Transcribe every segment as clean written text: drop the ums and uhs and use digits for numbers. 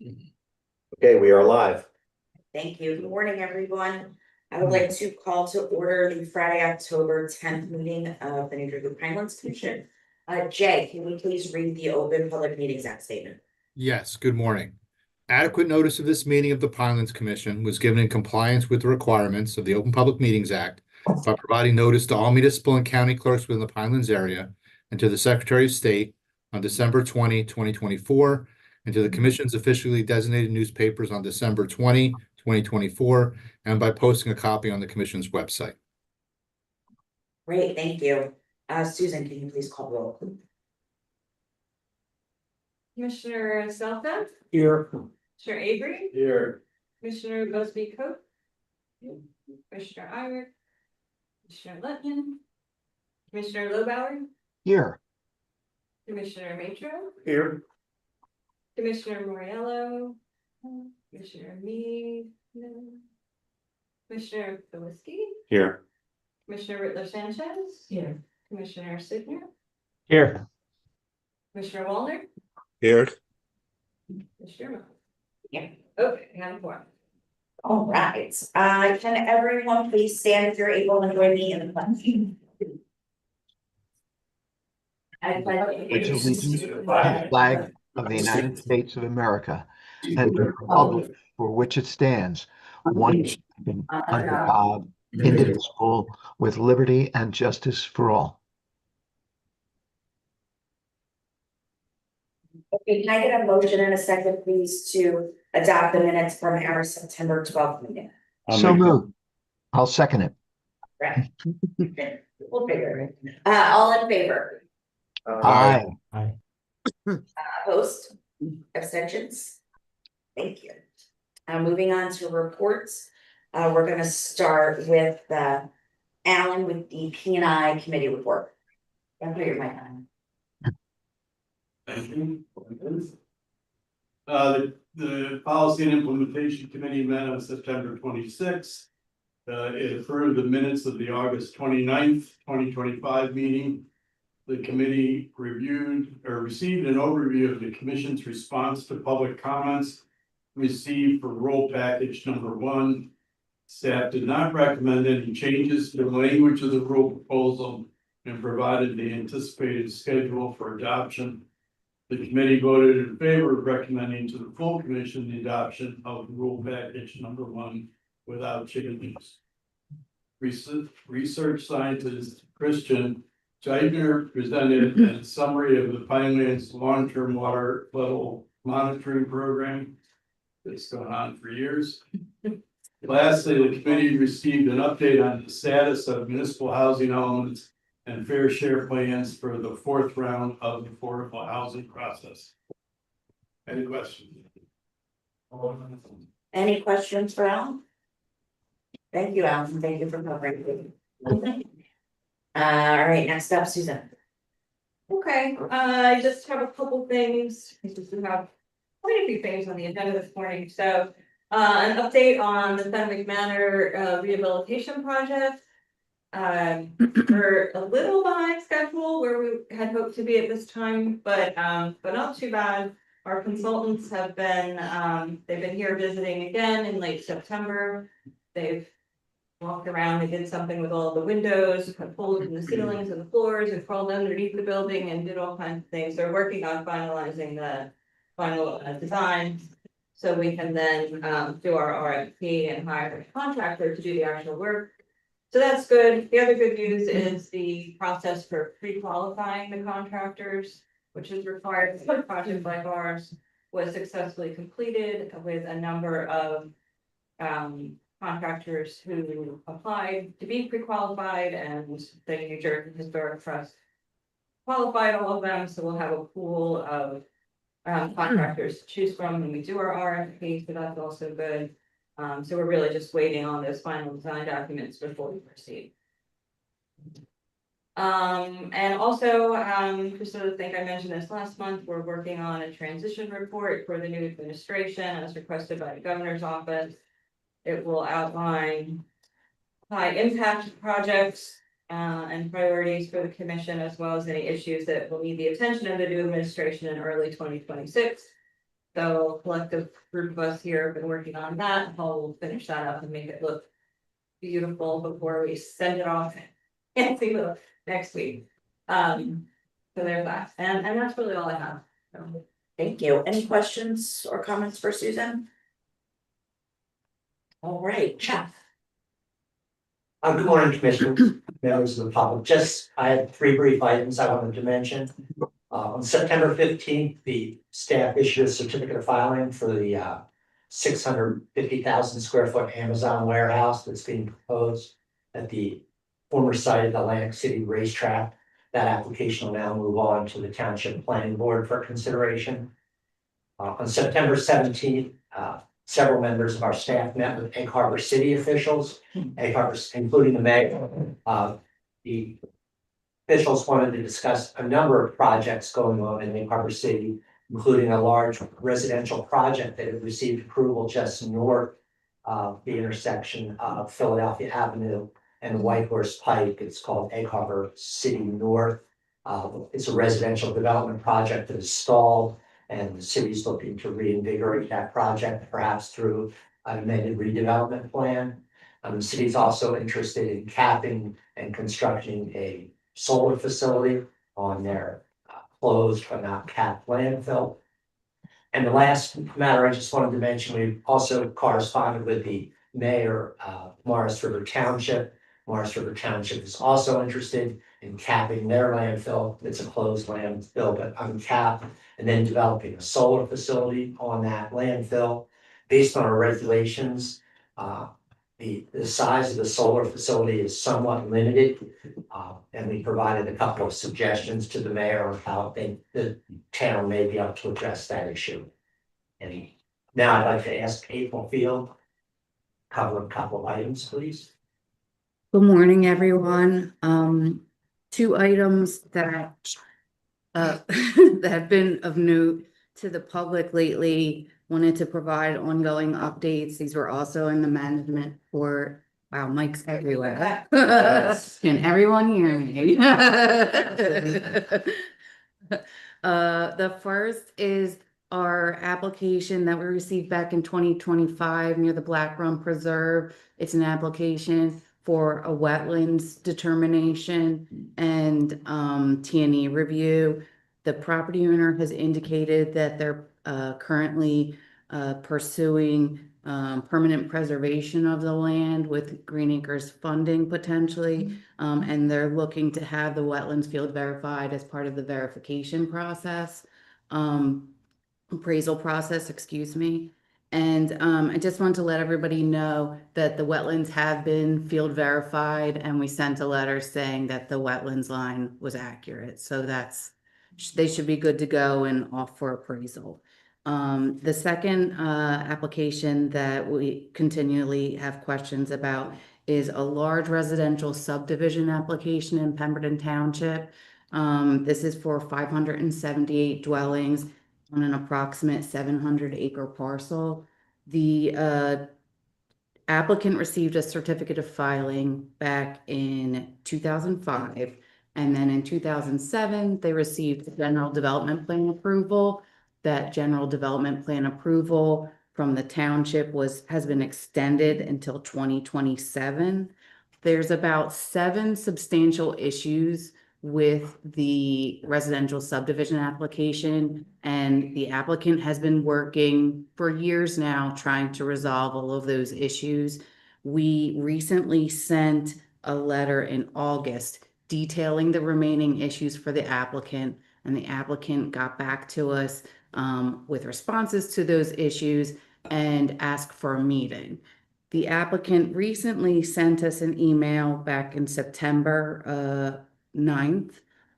Okay, we are live. Thank you. Good morning, everyone. I would like to call to order the Friday, October 10th meeting of the New Jersey Pinelands Commission. Jay, can we please read the Open Public Meetings Act statement? Yes, good morning. Adequate notice of this meeting of the Pinelands Commission was given in compliance with the requirements of the Open Public Meetings Act by providing notice to all municipal and county clerks within the Pinelands area and to the Secretary of State on December 20, 2024, and to the Commission's officially designated newspapers on December 20, 2024, and by posting a copy on the Commission's website. Great, thank you. Susan, can you please call roll? Commissioner Selka, Here. Commissioner Avery, Here. Commissioner Busby Cope, Commissioner Irick, Commissioner Letton, Commissioner Lobauer, Here. Commissioner Matro, Here. Commissioner Moriello, Commissioner Mead, no. Commissioner Bilski, Here. Commissioner Rittler Sanchez, Here. Commissioner Signer, Here. Commissioner Wallner, Here. Commissioner Mo. Yeah. Okay, and four. All right. Can everyone please stand if you're able and join me in the pledge? I pledge Which allegiance to the flag of the United States of America and to the republic for which it stands, one nation under God, indivisible, with liberty and justice for all. Okay, can I get a motion and a second, please, to adopt the minutes from our September 12th meeting? So moved. I'll second it. Right. We'll figure it. All in favor? Aye. Opposed? Abstentions? Thank you. Moving on to reports. We're gonna start with Alan with the P&I committee report. I'll put your mic on. Thank you. The Policy and Implementation Committee met on September 26th. It approved the minutes of the August 29th, 2025 meeting. The committee received an overview of the Commission's response to public comments received for rule package number 1. Staff did not recommend any changes to the language of the rule proposal and provided the anticipated schedule for adoption. The committee voted in favor of recommending to the full commission the adoption of rule package number 1 without changes. Research scientist Christian Geithner presented a summary of the Pinelands long-term water level monitoring program that's gone on for years. Lastly, the committee received an update on the status of municipal housing elements and fair share plans for the 4th round of the affordable housing process. Any questions? Any questions for Alan? Thank you, Alan. Thank you for covering. All right, next up, Susan. Okay, I just have a couple things, because we have quite a few things on the agenda this morning, so. An update on the Fenwick Manor rehabilitation project. We're a little behind schedule where we had hoped to be at this time, but not too bad. Our consultants have been, they've been here visiting again in late September. They've walked around, they did something with all the windows, put holes in the ceilings and the floors, and crawled underneath the building and did all kinds of things. They're working on finalizing the final design. So we can then do our RFP and hire a contractor to do the actual work. So that's good. The other good news is the process for pre-qualifying the contractors, which is required for a project like ours, was successfully completed with a number of contractors who applied to be pre-qualified, and the New Jersey Historic Trust qualified all of them. So we'll have a pool of contractors to choose from when we do our RFP, so that's also good. So we're really just waiting on those final design documents before we proceed. And also, just so I think I mentioned this last month, we're working on a transition report for the new administration as requested by the governor's office. It will outline high impact projects and priorities for the commission, as well as any issues that will need the attention of the new administration in early 2026. So a collective group of us here have been working on that. Paul will finish that up and make it look beautiful before we send it off and see the next week. So there's that, and that's really all I have. So. Thank you. Any questions or comments for Susan? All right, Jeff. Good morning, Commissioners, members of the public. I had 3 brief items I wanted to mention. On September 15th, the staff issued a certificate of filing for the 650,000 square foot Amazon warehouse that's being proposed at the former site of the Atlantic City racetrack. That application will now move on to the Township Planning Board for consideration. On September 17th, several members of our staff met with Egg Harbor City officials, including the mayor. The officials wanted to discuss a number of projects going on in Egg Harbor City, including a large residential project that had received approval just north of the intersection of Philadelphia Avenue and White Horse Pike. It's called Egg Harbor City North. It's a residential development project that is stalled, and the city's looking to reinvigorate that project, perhaps through an amended redevelopment plan. The city's also interested in capping and constructing a solar facility on their closed but not capped landfill. And the last matter I just wanted to mention, we also corresponded with the mayor of Morris River Township. Morris River Township is also interested in capping their landfill. It's a closed landfill, but uncapped, and then developing a solar facility on that landfill. Based on our regulations, the size of the solar facility is somewhat limited, and we provided a couple of suggestions to the mayor on how the town may be able to address that issue. And now I'd like to ask April Field, cover a couple of items, please. Good morning, everyone. 2 items that that have been of note to the public lately. Wanted to provide ongoing updates. These were also in the management report. Wow, Mike's everywhere. Can everyone hear me? The first is our application that we received back in 2025 near the Black Run Preserve. It's an application for a wetlands determination and T&E review. The property owner has indicated that they're currently pursuing permanent preservation of the land with Green Acres funding potentially, and they're looking to have the wetlands field verified as part of the verification process, appraisal process, excuse me. And I just want to let everybody know that the wetlands have been field verified, and we sent a letter saying that the wetlands line was accurate. So they should be good to go and off for appraisal. The second application that we continually have questions about is a large residential subdivision application in Pemberton Township. This is for 578 dwellings on an approximate 700-acre parcel. The applicant received a certificate of filing back in 2005, and then in 2007 they received the general development plan approval. That general development plan approval from the township has been extended until 2027. There's about 7 substantial issues with the residential subdivision application, and the applicant has been working for years now trying to resolve all of those issues. We recently sent a letter in August detailing the remaining issues for the applicant, and the applicant got back to us with responses to those issues and asked for a meeting. The applicant recently sent us an email back in September 9th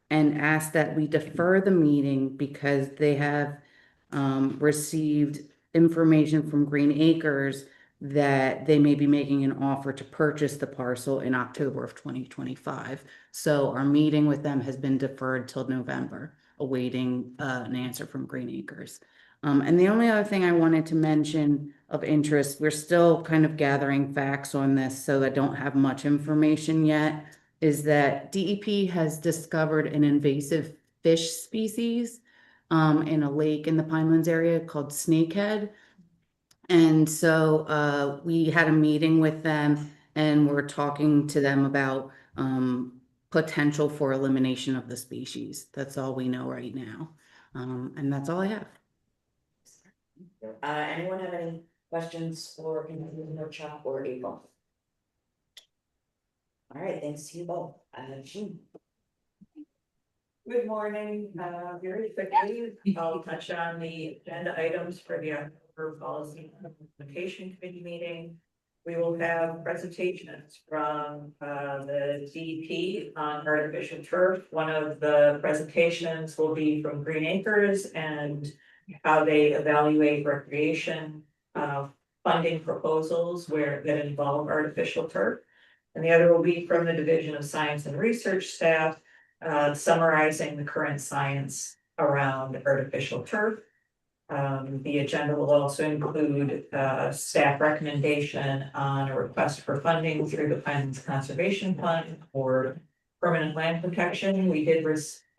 and asked that we defer the meeting because they have received information from Green Acres that they may be making an offer to purchase the parcel in October of 2025. So our meeting with them has been deferred till November, awaiting an answer from Green Acres. And the only other thing I wanted to mention of interest, we're still kind of gathering facts on this, so I don't have much information yet. is that DEP has discovered an invasive fish species in a lake in the Pinelands area called snakehead. And so we had a meeting with them and we're talking to them about potential for elimination of the species. That's all we know right now. And that's all I have. Anyone have any questions for Chuck or April? All right, thanks to you both. Jean. Good morning, very quickly, I'll touch on the agenda items for the October Policy and Implementation Committee meeting. We will have presentations from the DEP on artificial turf. One of the presentations will be from Green Acres and how they evaluate recreation funding proposals that involve artificial turf. And the other will be from the Division of Science and Research staff, summarizing the current science around artificial turf. The agenda will also include staff recommendation on a request for funding through the Pinelands Conservation Fund for permanent land protection. We did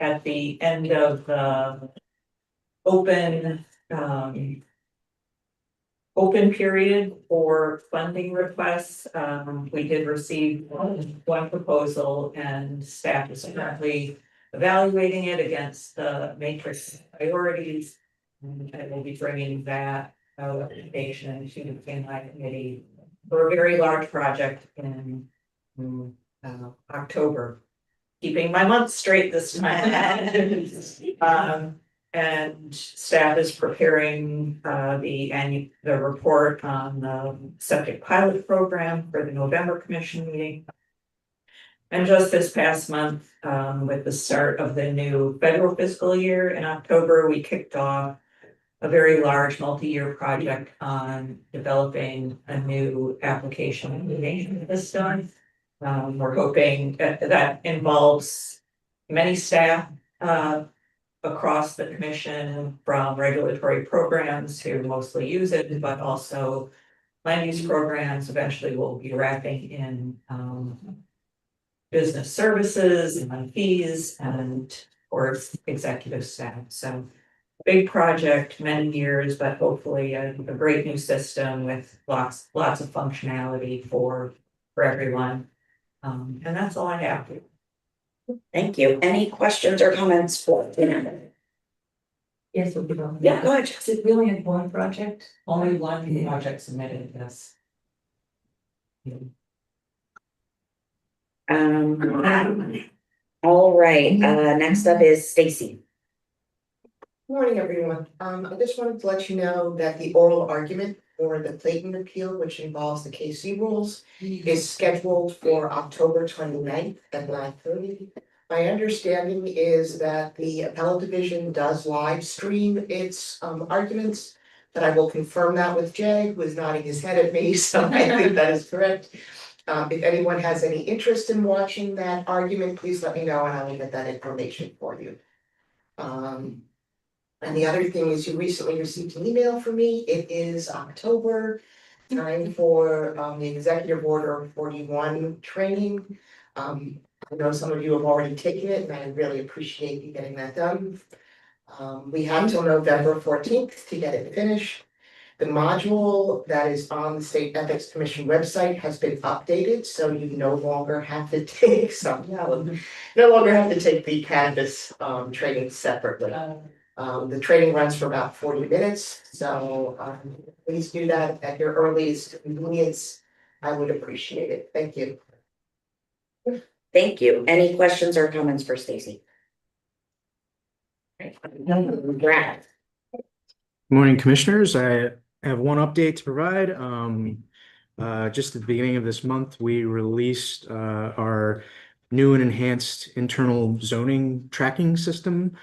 at the end of the open period for funding requests. We did receive one proposal and staff is currently evaluating it against the matrix priorities. And I will be bringing that recommendation to the Pinelands Committee for a very large project in October. Keeping my months straight this time. And staff is preparing the report on the septic pilot program for the November commission meeting. And just this past month, with the start of the new federal fiscal year in October, we kicked off a very large multi-year project on developing a new application information system. We're hoping that involves many staff across the commission, from regulatory programs who mostly use it, but also land use programs. Eventually we'll be wrapping in business services and fees and of course executive staff. So big project, many years, but hopefully a great new system with lots of functionality for everyone. And that's all I have. Thank you. Any questions or comments for Tina? Yes, we'll be on. Yeah, go ahead. Is it really in one project? Only one project submitted, yes. All right, next up is Stacy. Morning, everyone. I just wanted to let you know that the oral argument for the Clayton appeal, which involves the KC rules, is scheduled for October 29th at 9:30. My understanding is that the appellate division does live stream its arguments, but I will confirm that with Jay, who is nodding his head at me, so I think that is correct. If anyone has any interest in watching that argument, please let me know and I will get that information for you. And the other thing is you recently received an email from me. It is October, time for the executive order 41 training. I know some of you have already taken it and I really appreciate you getting that done. We have till November 14th to get it finished. The module that is on the State Ethics Commission website has been updated, so you no longer have to take the cannabis training separately. The training runs for about 40 minutes, so please do that at your earliest convenience. I would appreciate it. Thank you. Thank you. Any questions or comments for Stacy? Brad. Morning, commissioners. I have one update to provide. Just at the beginning of this month, we released our new and enhanced internal zoning tracking system.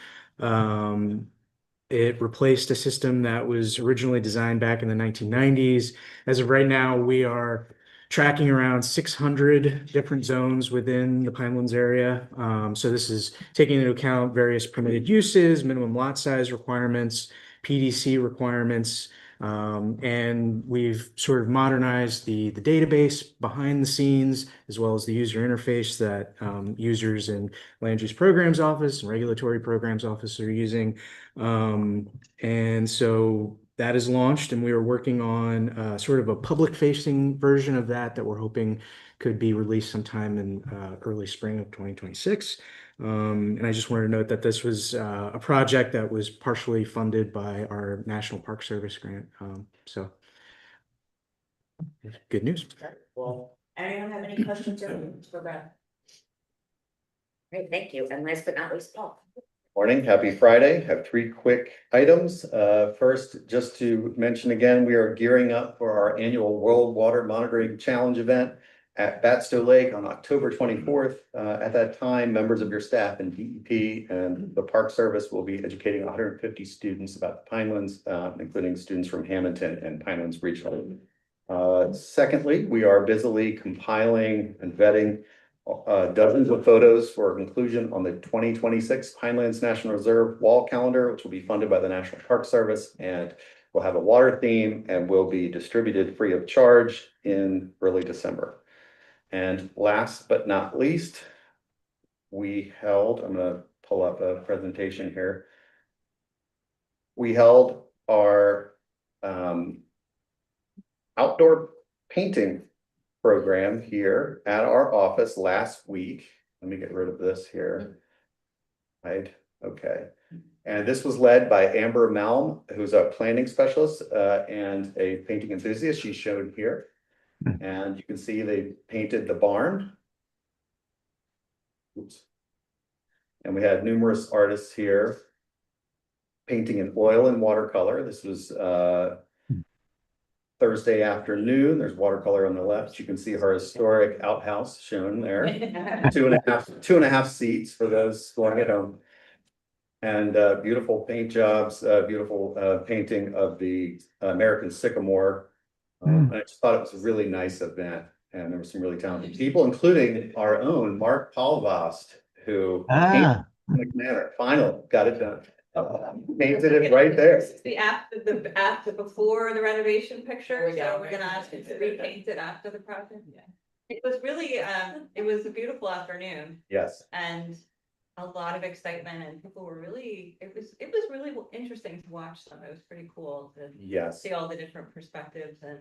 It replaced a system that was originally designed back in the 1990s. As of right now, we are tracking around 600 different zones within the Pinelands area. So this is taking into account various permitted uses, minimum lot size requirements, PDC requirements, And we've sort of modernized the database behind the scenes, as well as the user interface that users in Land Use Programs Office and Regulatory Programs Office are using. And so that is launched, and we are working on sort of a public-facing version of that we're hoping could be released sometime in early spring of 2026. And I just wanted to note that this was a project that was partially funded by our National Park Service grant. So good news. Well, anyone have any questions or comments for Brad? Great, thank you. And last but not least, Paul. Morning, happy Friday. Have three quick items. First, just to mention again, we are gearing up for our annual World Water Monitoring Challenge event at Batstow Lake on October 24th. At that time, members of your staff and DEP and the Park Service will be educating 150 students about the Pinelands, including students from Hamilton and Pinelands Regional. Secondly, we are busily compiling and vetting dozens of photos for inclusion on the 2026 Pinelands National Reserve wall calendar, which will be funded by the National Park Service, and will have a water theme and will be distributed free of charge in early December. And last but not least, we held, I'm going to pull up a presentation here. We held our outdoor painting program here at our office last week. Let me get rid of this here. Right, okay. And this was led by Amber Malm, who's a planning specialist and a painting enthusiast. She's shown here. And you can see they painted the barn. Oops. And we had numerous artists here painting in oil and watercolor. This was Thursday afternoon. There's watercolor on the left. You can see her historic outhouse shown there. two and a half seats for those going at home. And beautiful paint jobs, beautiful painting of the American sycamore. I just thought it was a really nice event, and there were some really talented people, including our own Mark Palvast, who painted in the manner. Finally got it done. Painted it right there. The after before the renovation picture, so we're gonna ask it to repaint it after the project. It was really, it was a beautiful afternoon Yes. and a lot of excitement, and people were really, it was really interesting to watch them. It was pretty cool to Yes. see all the different perspectives, and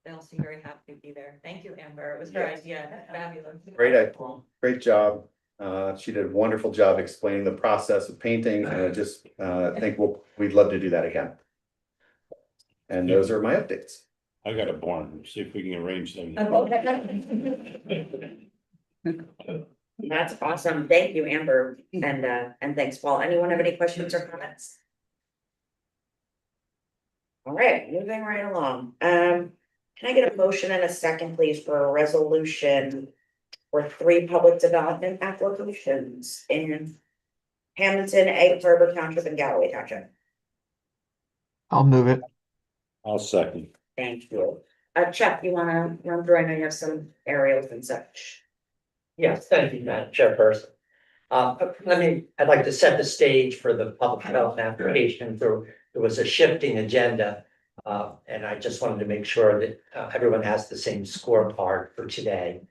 they all seem very happy to be there. Thank you, Amber. It was her Yes. idea. Fabulous. Great job. She did a wonderful job explaining the process of painting, and I just think we'd love to do that again. And those are my updates. I got a barn, see if we can arrange them. That's awesome. Thank you, Amber. And thanks, Paul. Anyone have any questions or comments? All right, moving right along. Can I get a motion and a second, please, for a resolution for 3 public development applications in Hamilton, Egg Harbor Township, and Galloway Township? I'll move it. I'll second. Thank you. Chuck, you wanna run through? I know you have some aerials and such. Yes, thank you, Madam Chairperson. I'd like to set the stage for the public development application. There was a shifting agenda. And I just wanted to make sure that everyone has the same scorecard for today.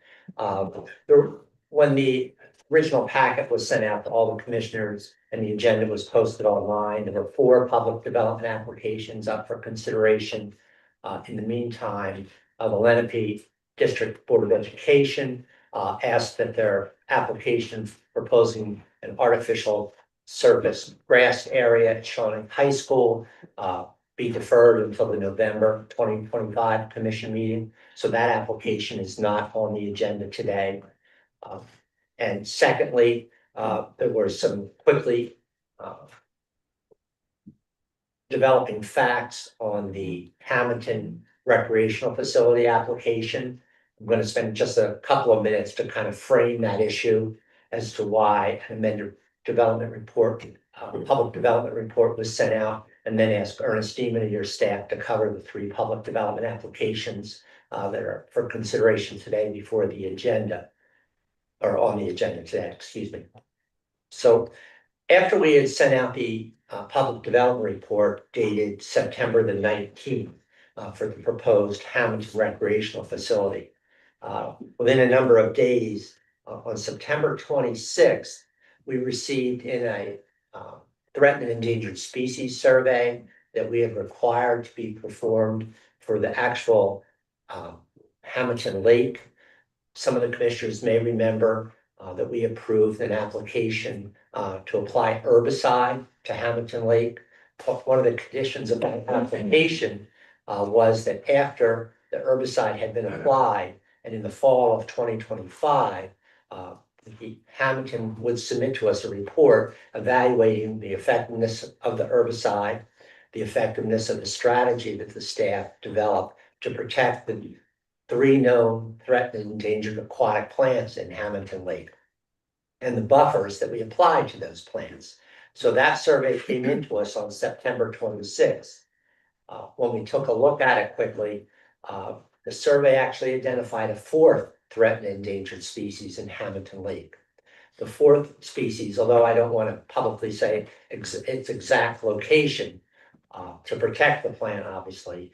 When the original packet was sent out to all the commissioners and the agenda was posted online, there were 4 public development applications up for consideration. In the meantime, the Lenape District Board of Education asked that their application proposing an artificial surface grass area at Shawning High School be deferred until the November 2025 commission meeting. So that application is not on the agenda today. And secondly, there were some quickly developing facts on the Hamilton recreational facility application. I'm going to spend just a couple of minutes to kind of frame that issue as to why an amended development report, public development report was sent out, and then ask Ernest Steeman and your staff to cover the 3 public development applications that are for consideration today before the agenda, or on the agenda today, excuse me. So after we had sent out the public development report dated September the 19th for the proposed Hamilton recreational facility. Within a number of days, on September 26th, we received in a threatened and endangered species survey that we have required to be performed for the actual Hamilton Lake. Some of the commissioners may remember that we approved an application to apply herbicide to Hamilton Lake. One of the conditions of that application was that after the herbicide had been applied and in the fall of 2025, Hamilton would submit to us a report evaluating the effectiveness of the herbicide, the effectiveness of the strategy that the staff developed to protect the 3 known threatened and endangered aquatic plants in Hamilton Lake and the buffers that we applied to those plants. So that survey came into us on September 26th. When we took a look at it quickly, the survey actually identified a 4th threatened and endangered species in Hamilton Lake. The 4th species, although I don't want to publicly say its exact location to protect the plant, obviously,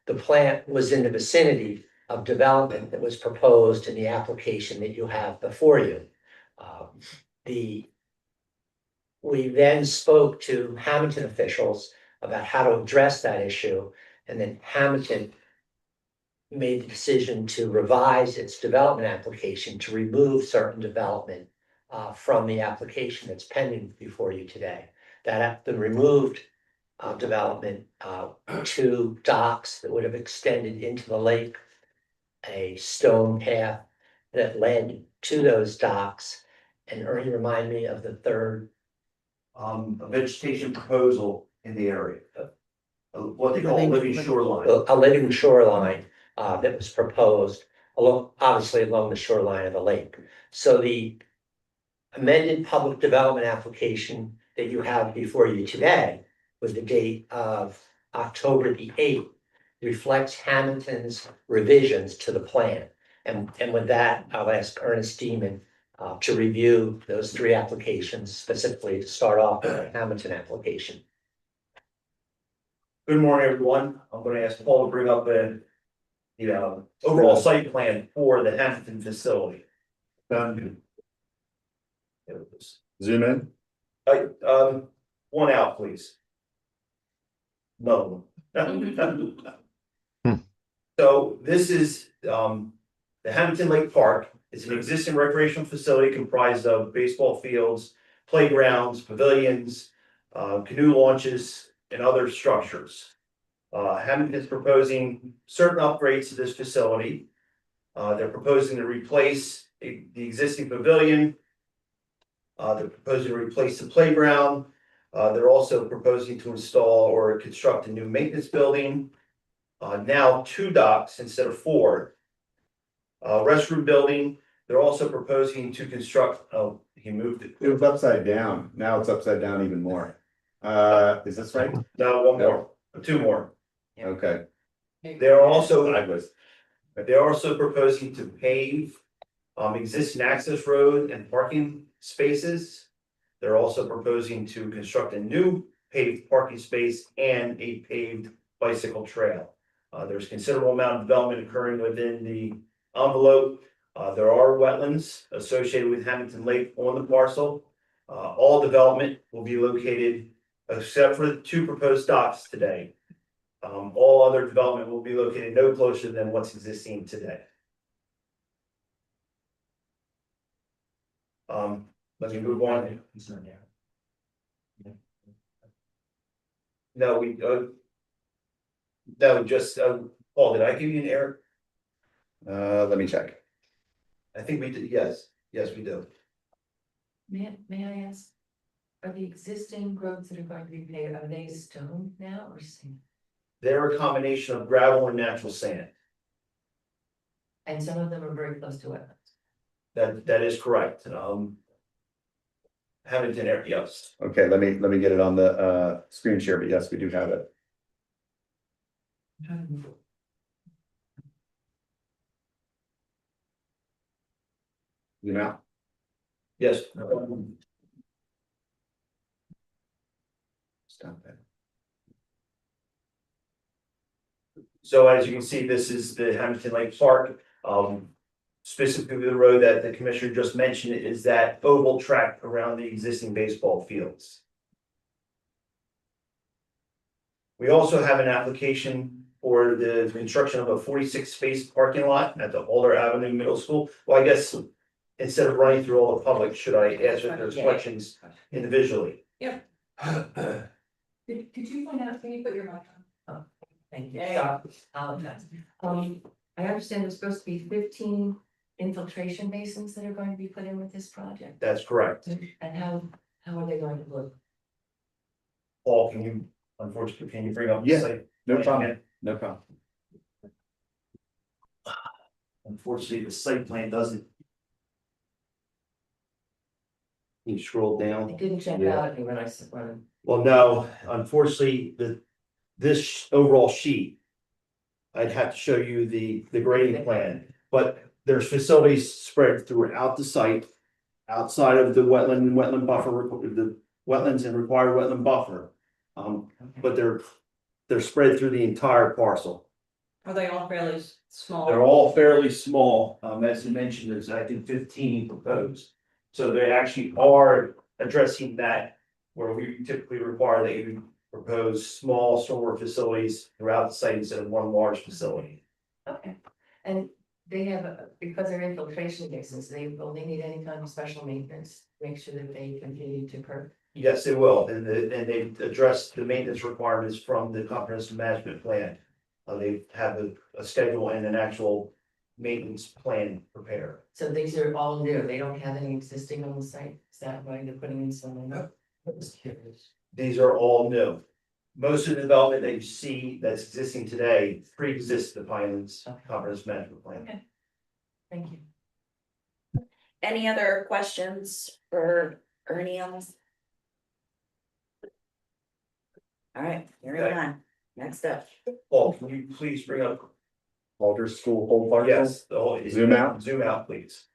the plant was in the vicinity of development that was proposed in the application that you have before you. We then spoke to Hamilton officials about how to address that issue, and then Hamilton made the decision to revise its development application to remove certain development from the application that's pending before you today. That the removed development, 2 docks that would have extended into the lake, a stone path that led to those docks. And Ernie, remind me of the third. A vegetation proposal in the area. What they call a living shoreline. A living shoreline that was proposed obviously along the shoreline of the lake. So the amended public development application that you have before you today with the date of October the 8th reflects Hamilton's revisions to the plan. And with that, I'll ask Ernest Demon to review those 3 applications, specifically to start off with the Hamilton application. Good morning, everyone. I'm going to ask Paul to bring up the overall site plan for the Hampton facility. Zoom in. One out, please. No. So this is the Hampton Lake Park. It's an existing recreational facility comprised of baseball fields, playgrounds, pavilions, canoe launches, and other structures. Hampton is proposing certain upgrades to this facility. They're proposing to replace the existing pavilion. They're proposing to replace the playground. They're also proposing to install or construct a new maintenance building. Now 2 docks instead of 4. Restroom building. They're also proposing to construct, he moved it. It was upside down. Now it's upside down even more. Is this right? No, 1 more, 2 more. Okay. They're also proposing to pave existing access road and parking spaces. They're also proposing to construct a new paved parking space and a paved bicycle trail. There's considerable amount of development occurring within the envelope. There are wetlands associated with Hamilton Lake on the parcel. All development will be located, except for the 2 proposed docks today. All other development will be located no closer than what's existing today. Let me move on. No, just Paul, did I give you an error? Let me check. I think we did, yes, we do. May I ask, are the existing roads that are going to be paved, are they stone now or sand? They're a combination of gravel and natural sand. And some of them are very close to wetlands. That is correct. Hamilton area, yes. Okay, let me get it on the screen share, but yes, we do have it. Zoom out. Yes. Stop that. So as you can see, this is the Hamilton Lake Park. Specifically the road that the commissioner just mentioned is that oval track around the existing baseball fields. We also have an application for the construction of a 46-space parking lot at the Alder Avenue Middle School. Well, I guess instead of running through all the public, should I answer those questions individually? Yep. Could you point out, can you put your mic on? Oh, thank you. Yeah. Sorry, apologize. I understand there's supposed to be 15 infiltration basins that are going to be put in with this project. That's correct. And how are they going to look? Paul, unfortunately, can you bring up the Yeah, site? No plan problem, again? no problem. Unfortunately, the site plan doesn't. You scroll down. I didn't check Yeah. out at me when I said, when Well, no, unfortunately, this overall sheet. I'd have to show you the grading plan, but there's facilities spread throughout the site. Outside of the wetland buffer, the wetlands and required wetland buffer. But they're spread through the entire parcel. Are they all fairly small? They're all fairly small, as you mentioned, there's I think 15 proposed. So they actually are addressing that where we typically require that you propose small stormwater facilities throughout the site instead of one large facility. okay. And they have, because they're infiltration basins, will they need any kind of special maintenance, make sure that they continue to occur? Yes, they will, and they address the maintenance requirements from the comprehensive management plan. They have a schedule and an actual maintenance plan prepared. So these are all new, they don't have any existing on the site, is that why they're putting in some? No. I'm just curious. These are all new. Most of the development that you see that's existing today pre-exists the Pinelands comprehensive management plan. Okay. Thank you. Any other questions for Ernie on this? All right, hearing Okay. none. Next up. Paul, can you please bring up? Alder School whole parcel? Yes. Zoom out. Zoom out, please.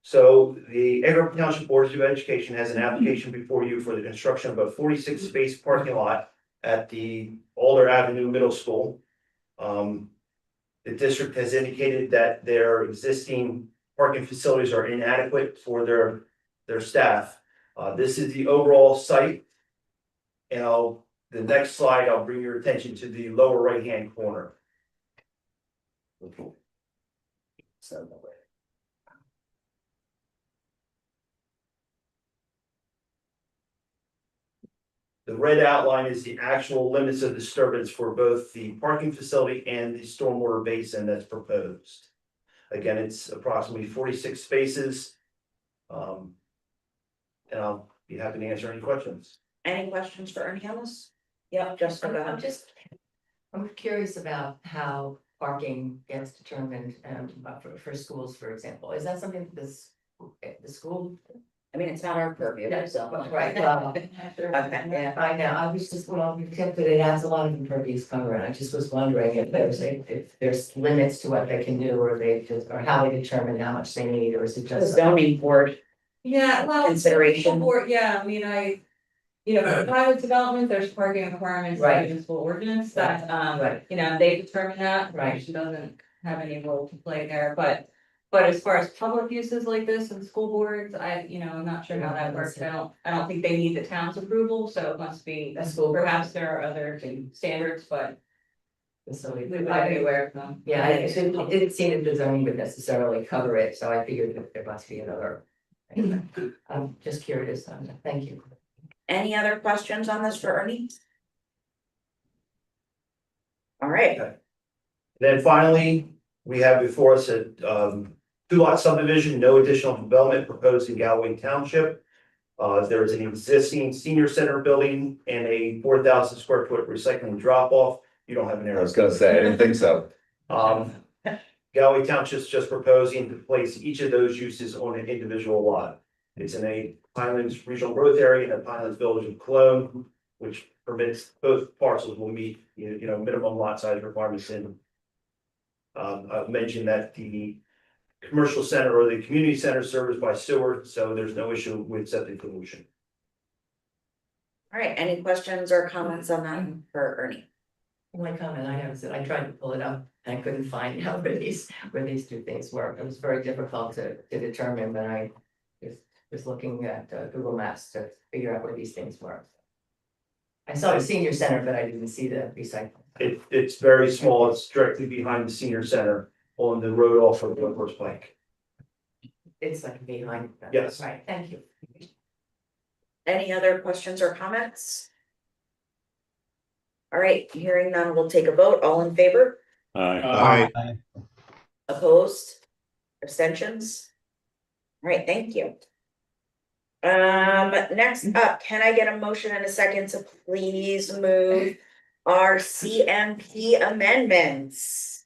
So the Egg Township Board of Education has an application before you for the construction of a 46-space parking lot at the Alder Avenue Middle School. The district has indicated that their existing parking facilities are inadequate for their staff. This is the overall site. And the next slide, I'll bring your attention to the lower right-hand corner. The red outline is the actual limits of disturbance for both the parking facility and the stormwater basin that's proposed. Again, it's approximately 46 spaces. And I'll be happy to answer any questions. Any questions for Ernie on this? Yep, just go ahead. I'm curious about how parking gets determined for schools, for example. Is that something that the school? I mean, it's not our purview, so. Right, well, Okay, yeah. I know, I was just, well, except that it has a lot of impervious cover, and I just was wondering if there's limits to what they can do, or or how they determine how much they need, or is it The just? zoning board, Yeah, well. Consideration. Yeah, I mean, for private development, there's parking requirements in the Right. municipal ordinance that, Right. they determine that. Right. She doesn't have any role to play there, but as far as public uses like this and school boards, I'm not sure how that works. I don't think they need the town's approval, so it must be, A school. perhaps there are other standards, but So we would be aware of them. yeah, it didn't seem that the zoning would necessarily cover it, so I figured that there must be another. I'm just curious, thank you. any other questions on this for Ernie? All right, Then finally, we have before us a 2-lot subdivision, no additional development proposed in Galloway Township. There is an existing senior center building and a 4,000 square foot recycling drop off. You don't have an I area. was gonna say, I didn't think so. Galloway Township's just proposing to place each of those uses on an individual lot. It's in a Pinelands Regional Growth Area in the Pinelands Village of Cologne, which permits both parcels will meet, minimum lot size requirements in. I've mentioned that the commercial center or the community center is serviced by sewer, so there's no issue with septic pollution. All right, any questions or comments on that for Ernie? One comment I have is that I tried to pull it up and I couldn't find out where these two things were. It was very difficult to determine, but I was looking at Google Maps to figure out where these things were. I saw the senior center, but I didn't see the recycling. It's very small. It's directly behind the senior center on the road off of Woodward's Plank. It's like behind. Yes. Right, thank you. Any other questions or comments? All right, hearing none, we'll take a vote. All in favor? Aye. Aye. Opposed? Abstentions? All right, thank you. Next up, can I get a motion and a second to please move our CMP amendments?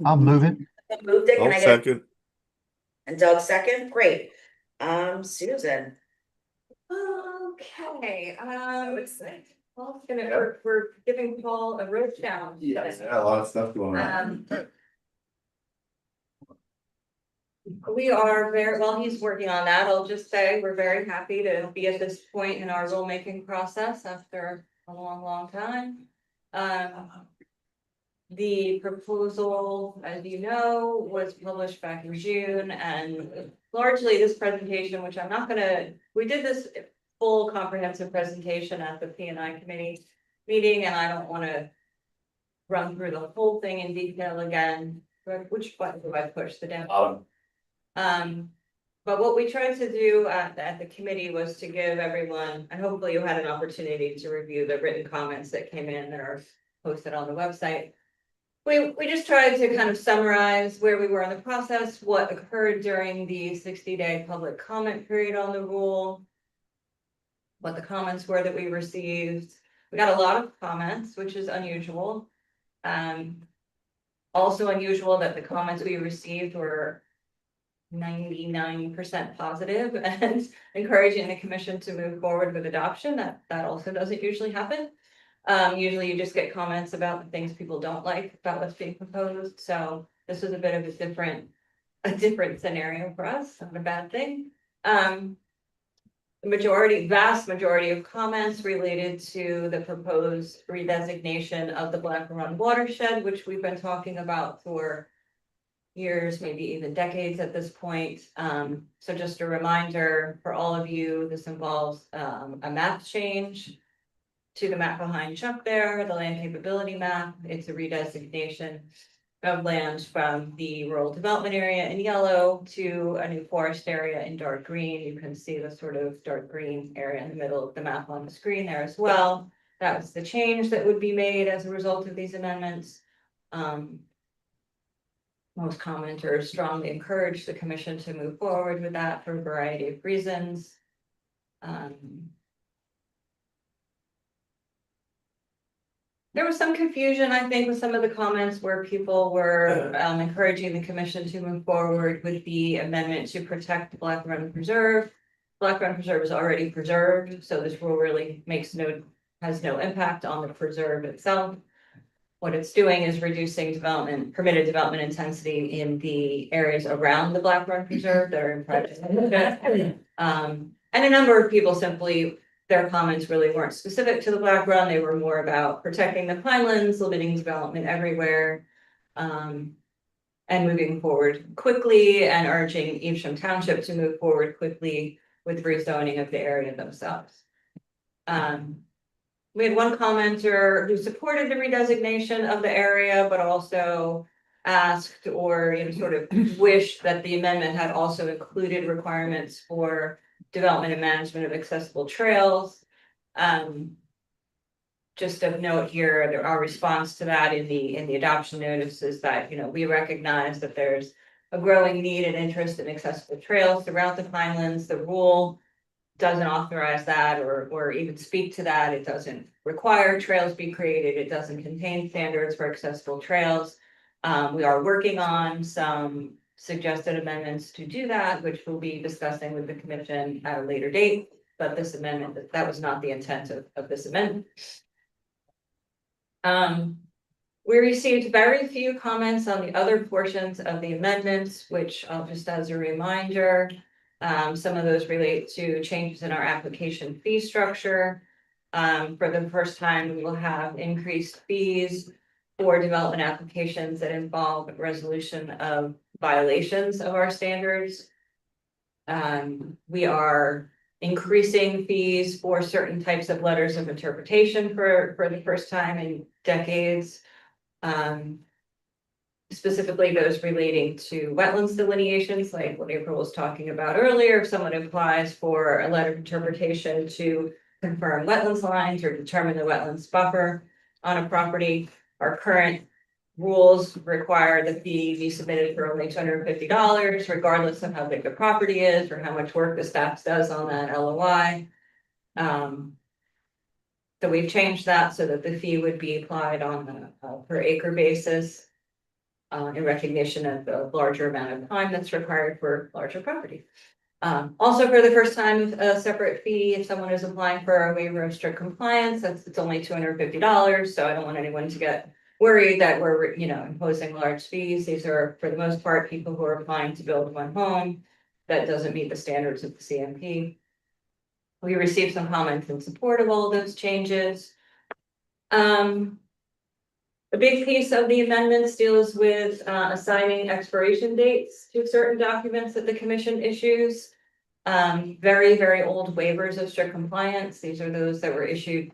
I'll move it. Moved it, can I'll I get, second. and Doug second, great. Susan. Okay, Paul's we're giving Paul a road challenge. Yes, a lot of stuff going on. We are very, well, he's working on that. I'll just say we're very happy to be at this point in our rulemaking process after a long time. The proposal, as you know, was published back in June, and largely this presentation, which I'm not gonna, we did this full comprehensive presentation at the P&I committee meeting, and I don't wanna run through the whole thing in detail again. Which button do I push? The down? But what we tried to do at the committee was to give everyone, and hopefully you had an opportunity to review the written comments that came in that are posted on the website. We just tried to kind of summarize where we were in the process, what occurred during the 60-day public comment period on the rule, what the comments were that we received. We got a lot of comments, which is unusual. Also unusual that the comments we received were 99% positive and encouraging the commission to move forward with adoption. That also doesn't usually happen. Usually you just get comments about the things people don't like about what's being proposed. So this was a bit of a different scenario for us, not a bad thing. The vast majority of comments related to the proposed redesignation of the Black Run watershed, which we've been talking about for years, maybe even decades at this point. So just a reminder for all of you, this involves a map change to the map behind Chuck there, the land capability map. It's a redesignation of land from the rural development area in yellow to a new forest area in dark green. You can see the sort of dark green area in the middle of the map on the screen there as well. That was the change that would be made as a result of these amendments. Most commenters strongly encourage the commission to move forward with that for a variety of reasons. There was some confusion, I think, with some of the comments where people were encouraging the commission to move forward with the amendment to protect the Black Run Preserve. Black Run Preserve is already preserved, so this rule really has no impact on the preserve itself. What it's doing is reducing permitted development intensity in the areas around the Black Run Preserve that are in private ownership. And a number of people their comments really weren't specific to the Black Run. They were more about protecting the Pinelands, limiting development everywhere, and moving forward quickly, and urging Evesham Township to move forward quickly with rezoning of the area themselves. We had one commenter who supported the redesignation of the area, but also asked or sort of wished that the amendment had also included requirements for development and management of accessible trails. Just of note here, our response to that in the adoption notice is that we recognize that there's a growing need and interest in accessible trails throughout the Pinelands. The rule doesn't authorize that or even speak to that. It doesn't require trails be created. It doesn't contain standards for accessible trails. We are working on some suggested amendments to do that, which we'll be discussing with the commission at a later date. But this amendment, that was not the intent of this amendment. We received very few comments on the other portions of the amendments, which just as a reminder, Some of those relate to changes in our application fee structure. For the first time, we will have increased fees for development applications that involve resolution of violations of our standards. We are increasing fees for certain types of letters of interpretation for the first time in decades. Specifically those relating to wetlands delineations, like what April was talking about earlier. If someone applies for a letter of interpretation to confirm wetlands lines or determine the wetlands buffer on a property, our current rules require the fee be submitted for only $250, regardless of how big the property is or how much work the staff does on that LOI. So we've changed that so that the fee would be applied on a per acre basis. In recognition of the larger amount of time that's required for larger property. Also for the first time, a separate fee if someone is applying for a waiver of strict compliance, it's only $250. So I don't want anyone to get worried that we're, imposing large fees. These are, for the most part, people who are applying to build one home that doesn't meet the standards of the CMP. We received some comments in support of all those changes. A big piece of the amendments deals with assigning expiration dates to certain documents that the commission issues. Very, very old waivers of strict compliance. These are those that were issued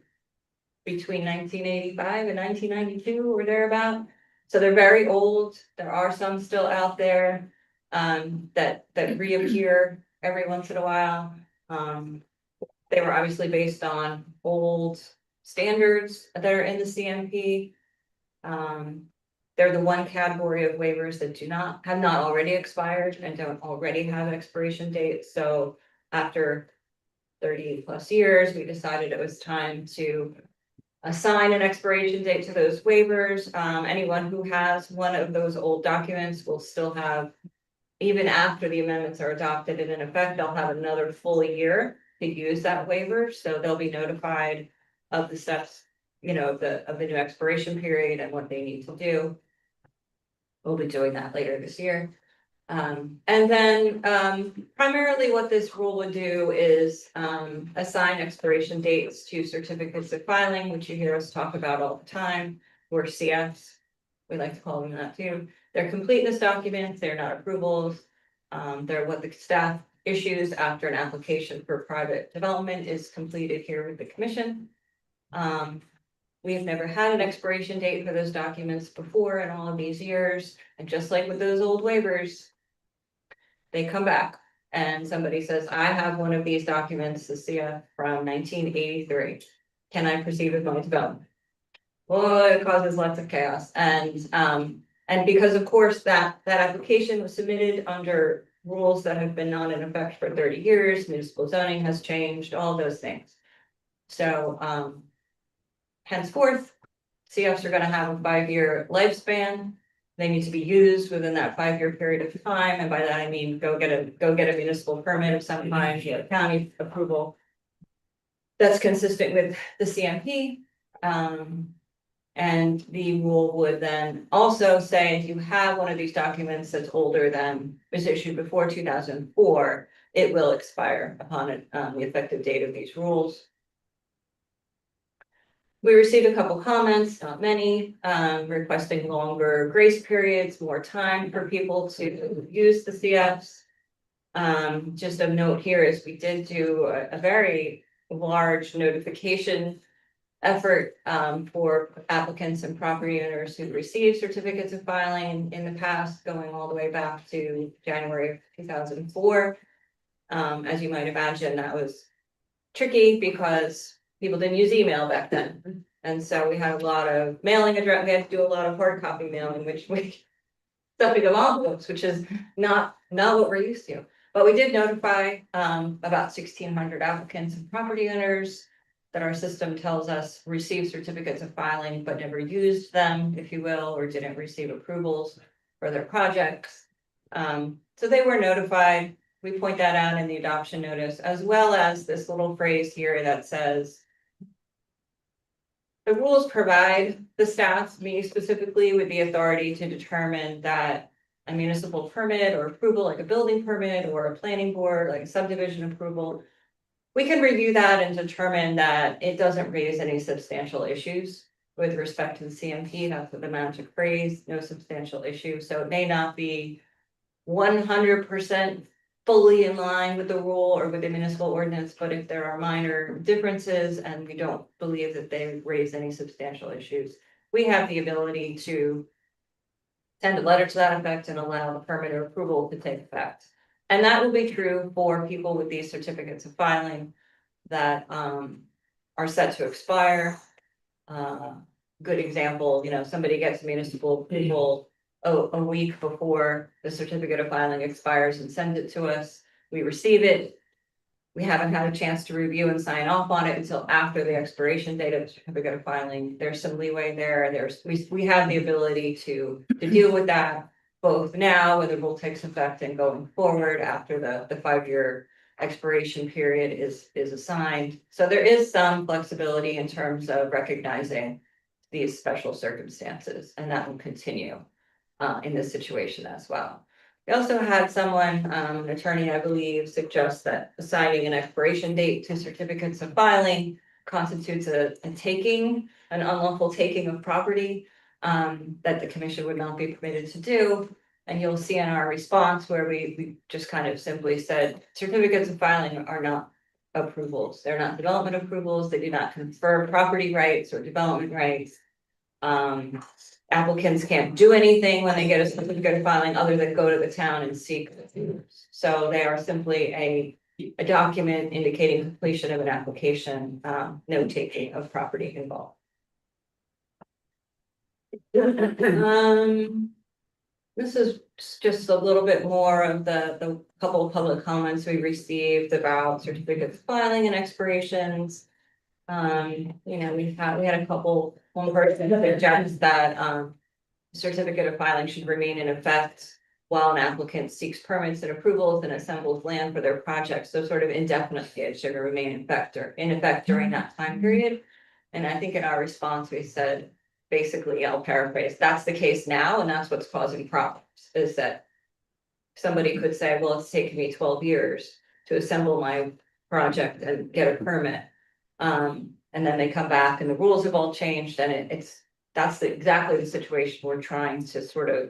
between 1985 and 1992 or thereabout. So they're very old. There are some still out there that reappear every once in a while. They were obviously based on old standards that are in the CMP. They're the one category of waivers that have not already expired and don't already have expiration dates. So after 30 plus years, we decided it was time to assign an expiration date to those waivers. Anyone who has one of those old documents will still have, even after the amendments are adopted and in effect, they'll have another full year to use that waiver. So they'll be notified of the steps, of the new expiration period and what they need to do. We'll be doing that later this year. And then primarily what this rule would do is assign expiration dates to certificates of filing, which you hear us talk about all the time, or CFs. We like to call them that too. They're completeness documents, they're not approvals. They're what the staff issues after an application for private development is completed here with the commission. We've never had an expiration date for those documents before in all of these years. And just like with those old waivers, they come back and somebody says, I have one of these documents, the CF from 1983. Can I proceed with my development? Well, it causes lots of chaos. And because of course that application was submitted under rules that have been not in effect for 30 years, municipal zoning has changed, all those things. So henceforth, CFs are going to have a 5-year lifespan. They need to be used within that 5-year period of time. And by that, I mean, go get a municipal permit of some kind, get a county approval. That's consistent with the CMP. And the rule would then also say, if you have one of these documents that's older than was issued before 2004, it will expire upon the effective date of these rules. We received a couple comments, not many, requesting longer grace periods, more time for people to use the CFs. Just a note here is we did do a very large notification effort for applicants and property owners who received certificates of filing in the past, going all the way back to January of 2004. As you might imagine, that was tricky because people didn't use email back then. And so we had a lot of mailing address. We had to do a lot of hard copy mailing, which stuffing of envelopes, which is not what we're used to. But we did notify about 1,600 applicants and property owners that our system tells us received certificates of filing, but never used them, if you will, or didn't receive approvals for their projects. So they were notified. We point that out in the adoption notice, as well as this little phrase here that says, the rules provide the staff, me specifically, with the authority to determine that a municipal permit or approval, like a building permit or a planning board, like a subdivision approval. We can review that and determine that it doesn't raise any substantial issues with respect to the CMP, that's what the magic phrase, no substantial issue, so it may not be 100% fully in line with the rule or with the municipal ordinance, but if there are minor differences and we don't believe that they raise any substantial issues, we have the ability to send a letter to that effect and allow the permit or approval to take effect. And that will be true for people with these certificates of filing that are set to expire. Good example, somebody gets municipal approval a week before the certificate of filing expires and sends it to us. We receive it. We haven't had a chance to review and sign off on it until after the expiration date of the certificate of filing. There's some leeway there. We have the ability to deal with that both now, when the rule takes effect, and going forward after the 5-year expiration period is assigned. So there is some flexibility in terms of recognizing these special circumstances, and that will continue in this situation as well. We also had someone, an attorney, I believe, suggest that assigning an expiration date to certificates of filing constitutes a taking, an unlawful taking of property, that the commission would not be permitted to do. And you'll see in our response where we just kind of simply said, certificates of filing are not approvals. They're not development approvals. They do not confer property rights or development rights. Applicants can't do anything when they get a certificate of filing other than go to the town and seek. So they are simply a document indicating completion of an application, no taking of property involved. This is just a little bit more of the couple of public comments we received about certificates of filing and expirations. We had a couple, one person suggests that certificate of filing should remain in effect while an applicant seeks permits and approvals and assembles land for their project. So sort of indefinitely, it should remain in effect during that time period. And I think in our response, we said, basically, I'll paraphrase, that's the case now, and that's what's causing problems, is that somebody could say, well, it's taken me 12 years to assemble my project and get a permit. And then they come back and the rules have all changed, and that's exactly the situation we're trying to sort of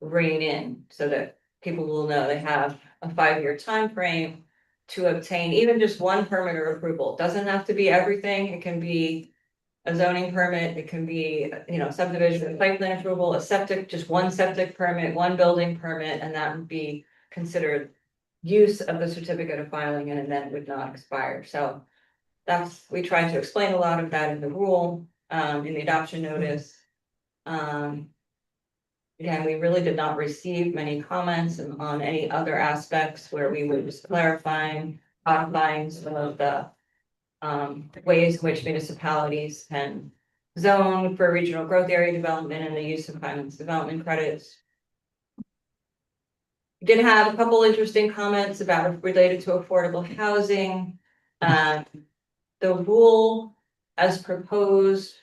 rein in, so that people will know they have a 5-year time frame to obtain even just one permit or approval. It doesn't have to be everything. It can be a zoning permit, it can be, subdivision, site plan approval, a septic, just one septic permit, one building permit, and that would be considered use of the certificate of filing, and then it would not expire. So we tried to explain a lot of that in the rule, in the adoption notice. Again, we really did not receive many comments on any other aspects where we were just clarifying, modifying some of the ways in which municipalities can zone for regional growth area development and the use of Pinelands development credits. We did have a couple interesting comments related to affordable housing. The rule as proposed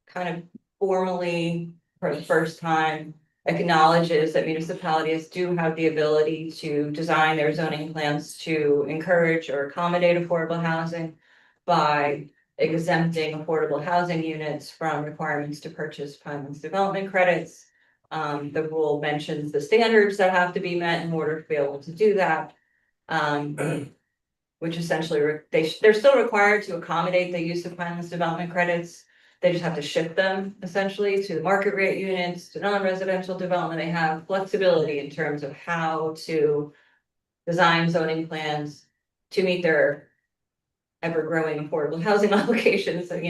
kind of formally for the first time acknowledges that municipalities do have the ability to design their zoning plans to encourage or accommodate affordable housing by exempting affordable housing units from requirements to purchase Pinelands development credits. The rule mentions the standards that have to be met in order to be able to do that. Which essentially they're still required to accommodate the use of Pinelands development credits. They just have to shift them essentially to market rate units, to non-residential development. They have flexibility in terms of how to design zoning plans to meet their ever-growing affordable housing obligations. So,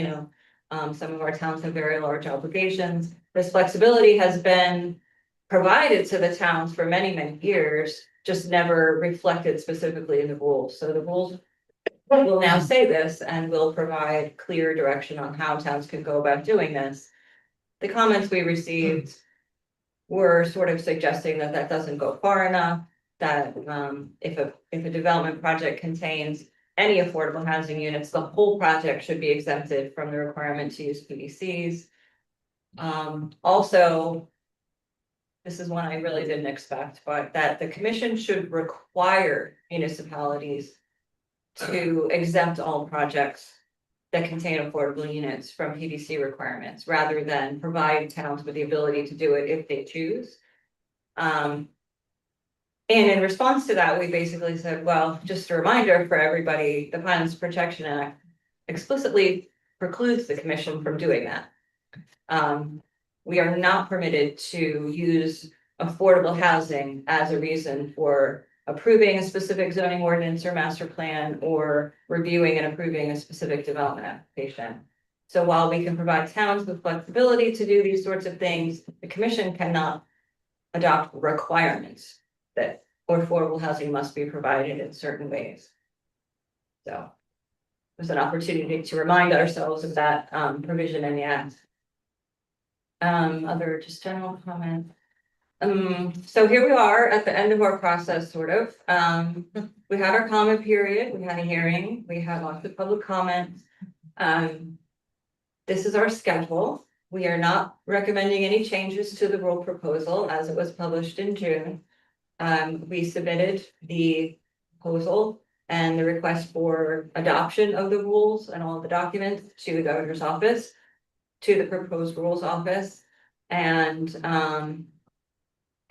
some of our towns have very large obligations. This flexibility has been provided to the towns for many, many years, just never reflected specifically in the rules. So the rules will now say this and will provide clear direction on how towns can go about doing this. The comments we received were sort of suggesting that that doesn't go far enough, that if a development project contains any affordable housing units, the whole project should be exempted from the requirement to use PDCs. Also, this is one I really didn't expect, but that the commission should require municipalities to exempt all projects that contain affordable units from PDC requirements, rather than provide towns with the ability to do it if they choose. And in response to that, we basically said, well, just a reminder for everybody, the Pinelands Protection Act explicitly precludes the commission from doing that. We are not permitted to use affordable housing as a reason for approving a specific zoning ordinance or master plan, or reviewing and approving a specific development application. So while we can provide towns with flexibility to do these sorts of things, the commission cannot adopt requirements that affordable housing must be provided in certain ways. So there's an opportunity to remind ourselves of that provision in the act. Other just general comment. So here we are at the end of our process, sort of. We had our comment period, we had a hearing, we had lots of public comments. This is our schedule. We are not recommending any changes to the rule proposal as it was published in June. We submitted the proposal and the request for adoption of the rules and all the documents to the governor's office, to the proposed rules office. And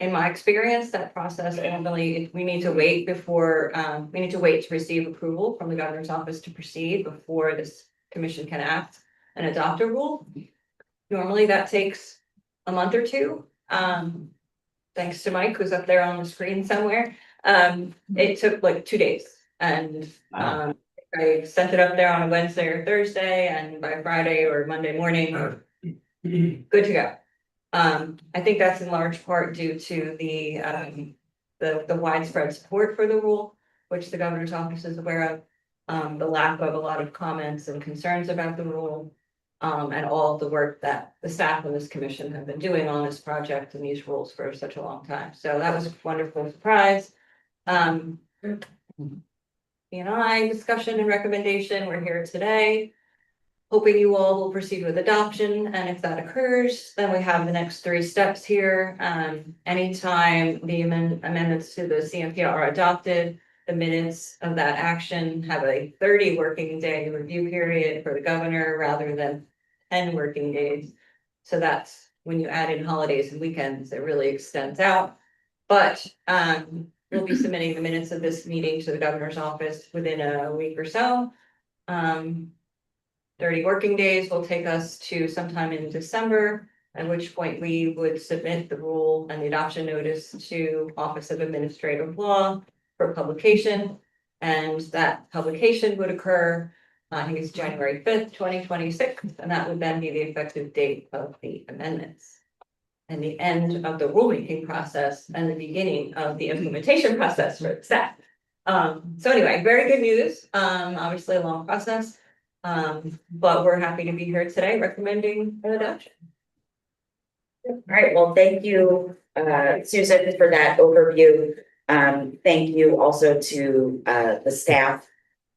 in my experience, that process, normally we need to wait before, we need to wait to receive approval from the governor's office to proceed before this commission can act and adopt a rule. Normally that takes a month or two. Thanks to Mike, who's up there on the screen somewhere. It took like 2 days, and I sent it up there on a Wednesday or Thursday, and by Friday or Monday morning, good to go. I think that's in large part due to the widespread support for the rule, which the governor's office is aware of, the lack of a lot of comments and concerns about the rule, and all of the work that the staff of this commission have been doing on this project and these rules for such a long time. So that was a wonderful surprise. Discussion and recommendation, we're here today. Hoping you all will proceed with adoption, and if that occurs, then we have the next 3 steps here. Anytime the amendments to the CMP are adopted, the minutes of that action have a 30 working day review period for the governor rather than 10 working days. So that's when you add in holidays and weekends, it really extends out. But we'll be submitting the minutes of this meeting to the governor's office within a week or so. 30 working days will take us to sometime in December, at which point we would submit the rule and the adoption notice to Office of Administrative Law for publication. And that publication would occur, I think it's January 5th, 2026, and that would then be the effective date of the amendments. And the end of the rulemaking process and the beginning of the implementation process for the staff. So anyway, very good news, obviously a long process. But we're happy to be here today recommending an adoption. All right, well, thank you, Susan, for that overview. Thank you also to the staff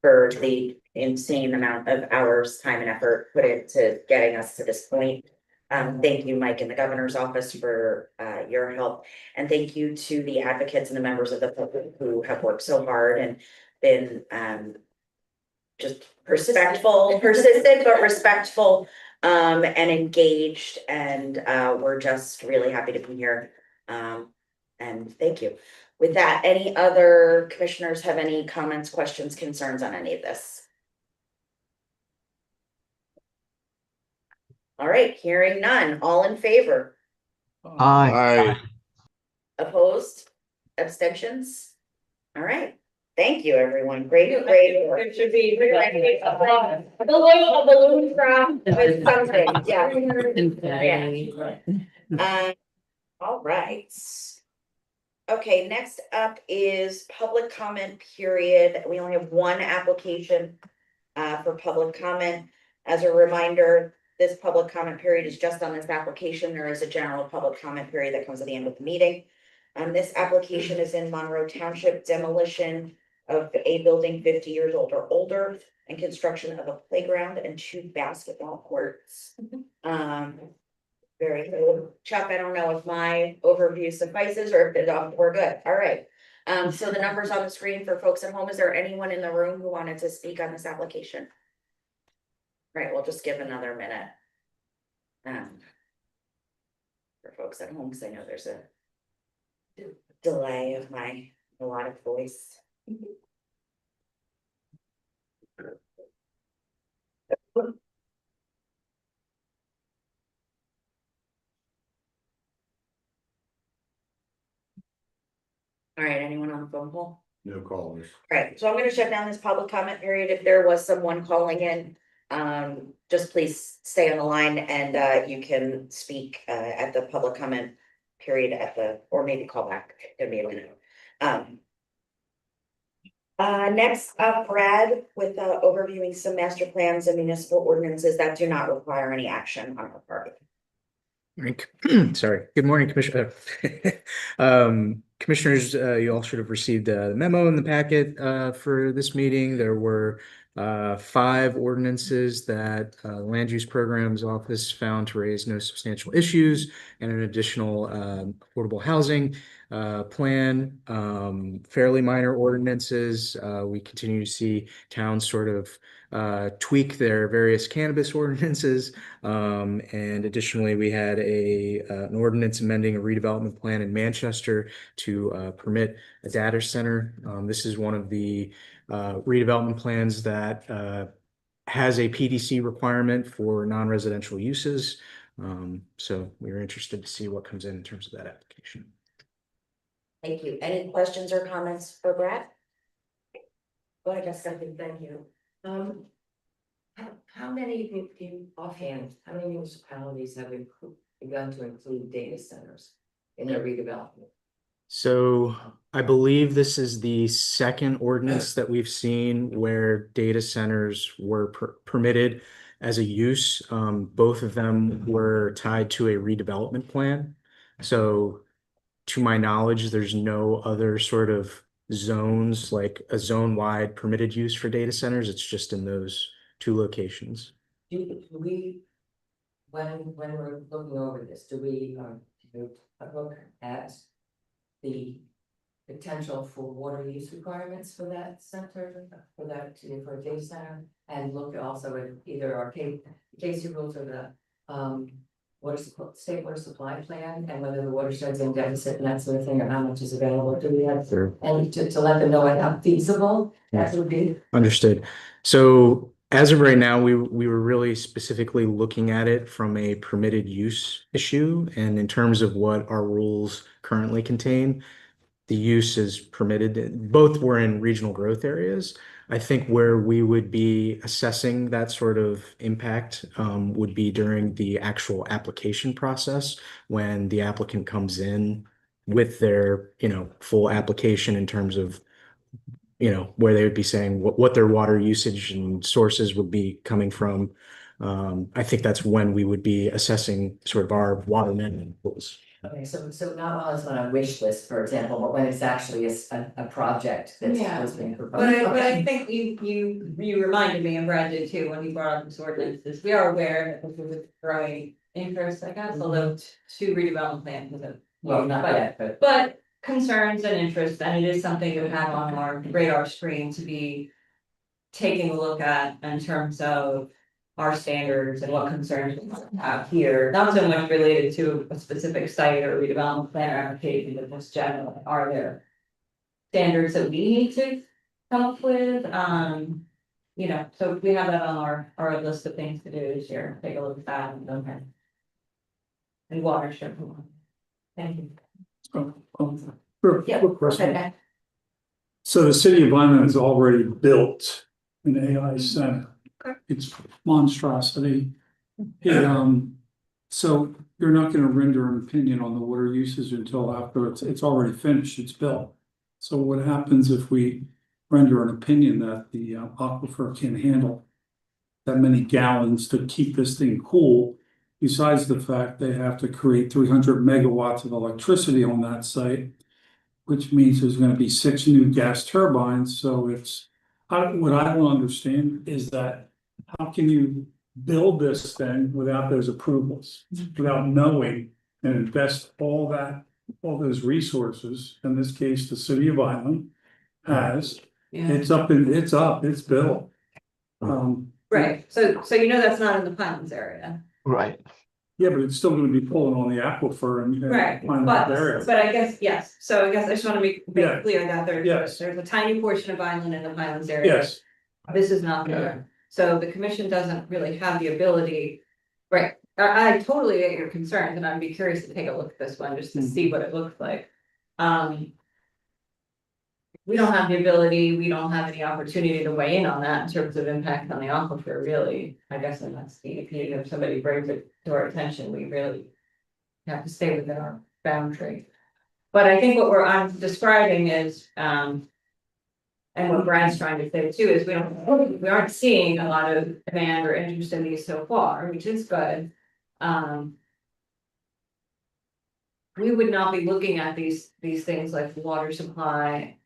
for the insane amount of hours, time and effort put into getting us to this point. Thank you, Mike, and the governor's office for your help. And thank you to the advocates and the members of the public who have worked so hard and been just persistent, but respectful, and engaged. And we're just really happy to be here. And thank you. With that, any other commissioners have any comments, questions, concerns on any of this? All right, hearing none, all in favor? Aye. Opposed? Abstentions? All right. Thank you, everyone. Great work. It should be. The little balloon drop with something, yeah. All right. Okay, next up is public comment period. We only have 1 application for public comment. As a reminder, this public comment period is just on this application. There is a general public comment period that comes at the end of the meeting. This application is in Monroe Township, demolition of a building 50 years old or older and construction of a playground and 2 basketball courts. Very good. Chuck, I don't know if my overview suffices or if we're good. All right. So the numbers on the screen for folks at home, is there anyone in the room who wanted to speak on this application? Right, we'll just give another minute. For folks at home, because I know there's a delay of my melodic voice. All right, anyone on the phone call? No callers. All right, so I'm gonna shut down this public comment period. If there was someone calling in, just please stay on the line and you can speak at the public comment period or maybe call back. Give me a minute. Next up, Brad, with overviewing some master plans and municipal ordinances that do not require any action on our part. Sorry. Good morning, Commissioner. Commissioners, you all should have received a memo in the packet for this meeting. There were 5 ordinances that Land Use Programs Office found to raise no substantial issues, and an additional affordable housing plan, fairly minor ordinances. We continue to see towns sort of tweak their various cannabis ordinances. And additionally, we had an ordinance amending a redevelopment plan in Manchester to permit a data center. This is one of the redevelopment plans that has a PDC requirement for non-residential uses. So we're interested to see what comes in terms of that application. Thank you. Any questions or comments for Brad? Go ahead, Jessica. Thank you. How many, if you offhand, how many municipalities have begun to include data centers in their redevelopment? So I believe this is the second ordinance that we've seen where data centers were permitted as a use. Both of them were tied to a redevelopment plan. So to my knowledge, there's no other sort of zones, like a zone-wide permitted use for data centers. It's just in those 2 locations. Do we, when we're looking over this, do we look at the potential for water use requirements for that center, for a data center, and look also at either our KC rules or the state water supply plan, and whether the watershed's in deficit and that sort of thing, or how much is available? Do we have and to let them know how feasible that would be? Understood. So as of right now, we were really specifically looking at it from a permitted use issue, and in terms of what our rules currently contain, the use is permitted. Both were in regional growth areas. I think where we would be assessing that sort of impact would be during the actual application process, when the applicant comes in with their, full application in terms of, where they would be saying what their water usage and sources would be coming from. I think that's when we would be assessing sort of our water management rules. Okay, so not all is on a wish list, for example, but when it's actually a project that's being proposed. But I think you reminded me, and Brad did too, when he brought up this ordinances, we are aware that this is a growing interest, I guess, although 2 redevelopment plans with it. Well, not yet, But concerns and interest, and it is something that we have on our radar screen to be taking a look at in terms of our standards and what concerns we have here, not so much related to a specific site or redevelopment plan or application, but just generally, are there standards that we need to come up with? So we have that on our list of things to do this year. Take a look at that and watershed. Thank you. Yeah, Quick question. okay. So the city of Pinelands has already built an AI center. It's monstrosity. So you're not gonna render an opinion on the water usage until after it's already finished, it's built. So what happens if we render an opinion that the aquifer can handle that many gallons to keep this thing cool? Besides the fact they have to create 300 megawatts of electricity on that site, which means there's gonna be 6 new gas turbines, so what I don't understand is that how can you build this thing without those approvals, without knowing and invest all those resources, in this case, the city of Island has, it's built. Right, so you know that's not in the Pinelands area. Right. Yeah, but it's still gonna be pulling on the aquifer and. Right, Pinelands area. but I guess, yes, so I guess I just wanna make Yeah. clear that Yes. there's a tiny portion of Island in the Pinelands area. Yes, This is not there, so the commission doesn't really have the ability, right, I totally get your concerns, and I'd be curious to take a look at this one, just to see what it looks like. We don't have the ability, we don't have any opportunity to weigh in on that in terms of impact on the aquifer, really. I guess unless DEP, if somebody brings it to our attention, we really have to stay within our boundary. But I think what I'm describing is, and what Brad's trying to say too, is we aren't seeing a lot of demand or interest in these so far, which is good. We would not be looking at these things like water supply,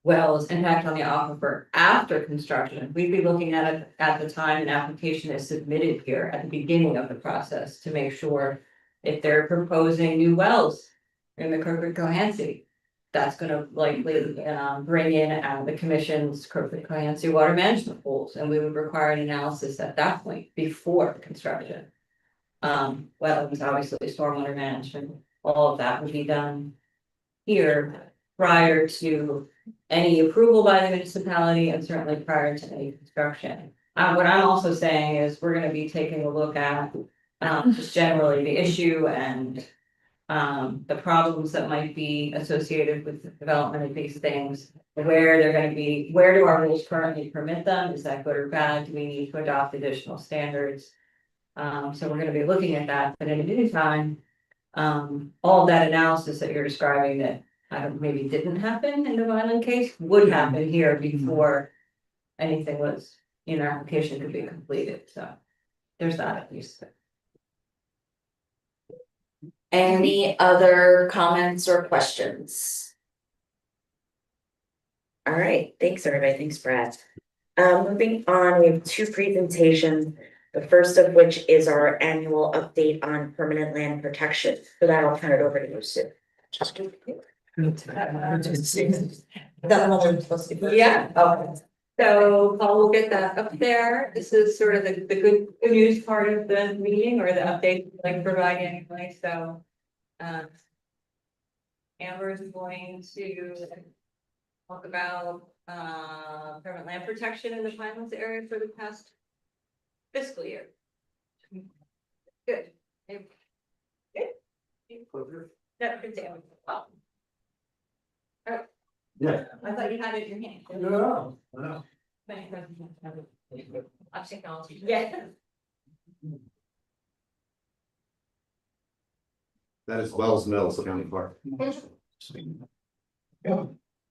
wells, impact on the aquifer after construction. We'd be looking at it at the time an application is submitted here at the beginning of the process to make sure if they're proposing new wells in the Cohasset, that's gonna likely bring in the commission's Cohasset water management pools, and we would require an analysis at that point before construction. Wetlands, obviously, stormwater management, all of that would be done here prior to any approval by the municipality and certainly prior to any construction. What I'm also saying is we're gonna be taking a look at just generally the issue and the problems that might be associated with the development of these things, where they're gonna be, where do our rules currently permit them? Is that good or bad? Do we need to adopt additional standards? So we're gonna be looking at that, but in the meantime, all of that analysis that you're describing that maybe didn't happen in the Violent case would happen here before anything was, application could be completed, so there's that at least. Any other comments or questions? All right, thanks, everybody. Thanks, Brad. Moving on, we have two presentations. The first of which is our annual update on permanent land protection. For that, I'll turn it over to you, Sue. Yeah, okay. So Paul will get that up there. This is sort of the good news part of the meeting, or the update like provide anyway, so. Amber is going to talk about permanent land protection in the Pinelands area for the past fiscal year. Good. Good. No, good day. Well. Oh. Yeah. I thought you had it in your hand. No. Of technology. Yeah. That is Wells Mills County Park.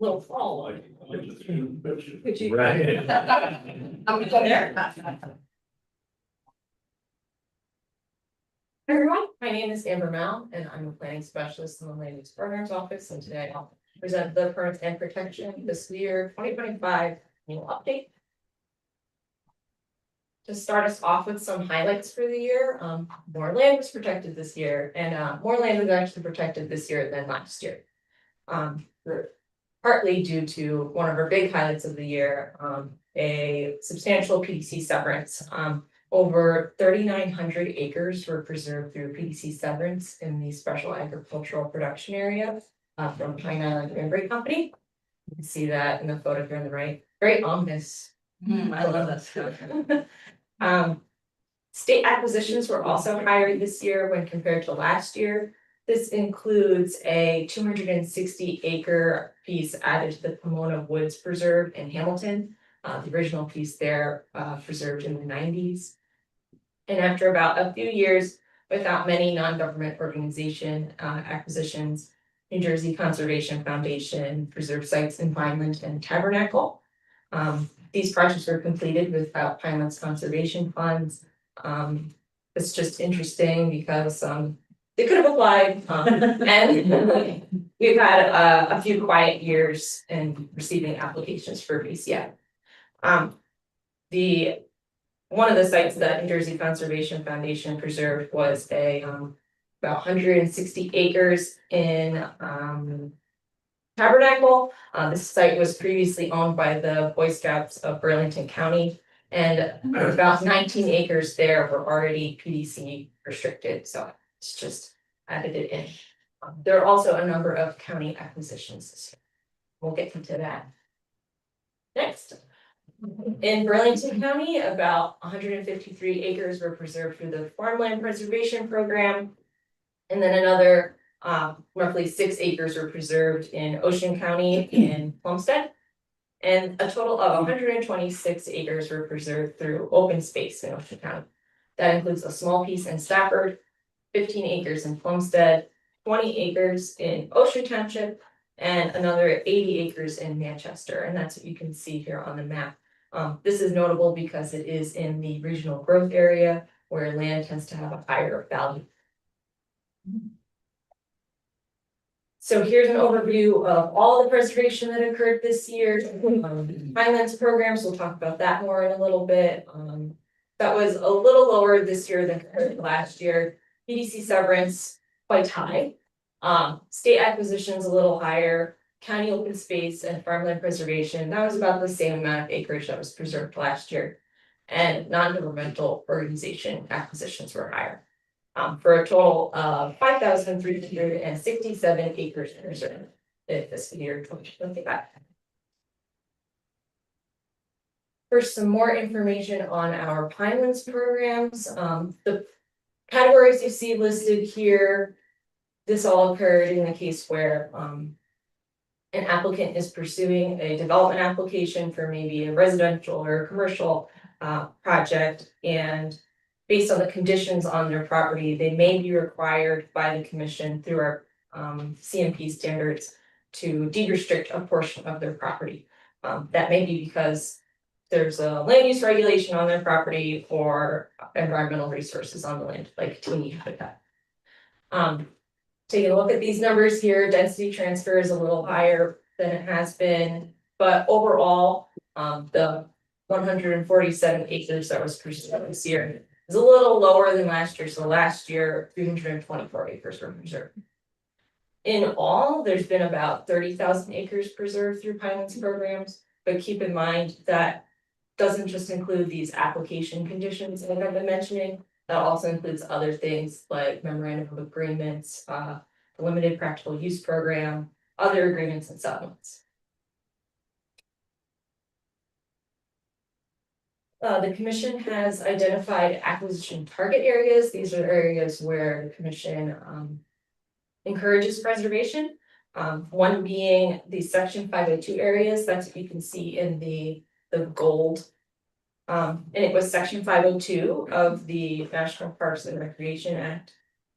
Little fall. Could you? Right. I'm gonna go there. Hi everyone, my name is Amber Mal and I'm a planning specialist in the Land Use Partners Office, and today I'll present the permanent land protection fiscal year 2025 annual update. To start us off with some highlights for the year, more land was protected this year, and more land was actually protected this year than last year. Partly due to one of our big highlights of the year, a substantial PDC severance. Over 3,900 acres were preserved through PDC severance in the special agricultural production area from Pinelands Cranberry Company. You can see that in the photo here on the right. Very ominous. I love that stuff. State acquisitions were also higher this year when compared to last year. This includes a 260 acre piece added to the Pomona Woods Preserve in Hamilton. The original piece there preserved in the 90s. And after about a few years without many non-government organization acquisitions, New Jersey Conservation Foundation preserved sites in Pineland and Tabernacle. These projects were completed without Pinelands conservation funds. It's just interesting because they could have applied, and we've had a few quiet years in receiving applications for BCF. The one of the sites that New Jersey Conservation Foundation preserved was about 160 acres in Tabernacle. This site was previously owned by the Boy Scouts of Burlington County, and about 19 acres there were already PDC restricted, so it's just added it in. There are also a number of county acquisitions this year. We'll get into that. Next. In Burlington County, about 153 acres were preserved through the Farmland Preservation Program. And then another roughly 6 acres were preserved in Ocean County in Plumstead. And a total of 126 acres were preserved through open space in Ocean County. That includes a small piece in Stafford, 15 acres in Plumstead, 20 acres in Ocean Township, and another 80 acres in Manchester. And that's what you can see here on the map. This is notable because it is in the regional growth area where land tends to have a higher value. So here's an overview of all the preservation that occurred this year. Pinelands programs, we'll talk about that more in a little bit. That was a little lower this year than compared to last year. PDC severance, quite high. State acquisitions a little higher. County open space and farmland preservation, that was about the same amount of acreage that was preserved last year. And non-governmental organization acquisitions were higher. For a total of 5,367 acres preserved in fiscal year 2025. For some more information on our Pinelands programs, the categories you see listed here, this all occurred in the case where an applicant is pursuing a development application for maybe a residential or commercial project, and based on the conditions on their property, they may be required by the commission through our CMP standards to deed restrict a portion of their property. That may be because there's a land use regulation on their property or environmental resources on the land, like teeny habitat. Taking a look at these numbers here, density transfer is a little higher than it has been, but overall, the 147 acres that was preserved this year is a little lower than last year. So last year, 324 acres were preserved. In all, there's been about 30,000 acres preserved through Pinelands programs, but keep in mind that doesn't just include these application conditions that I've been mentioning. That also includes other things like memorandum of agreements, the limited practical use program, other agreements and settlements. The commission has identified acquisition target areas. These are areas where the commission encourages preservation. One being the section 502 areas. That's what you can see in the gold. And it was section 502 of the National Parks and Recreation Act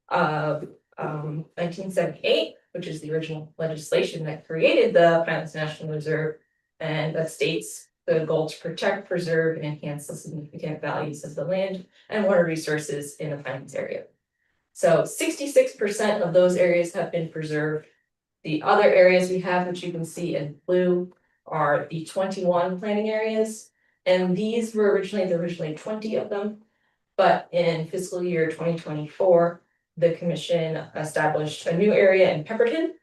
of 1978, which is the original legislation that created the Pinelands National Reserve, and that states the goal to protect, preserve, and enhance the significant values of the land and water resources in the Pinelands area. So 66% of those areas have been preserved. The other areas we have, which you can see in blue, are the 21 planning areas. And these were originally 20 of them. But in fiscal year 2024, the commission established a new area in Pepperton.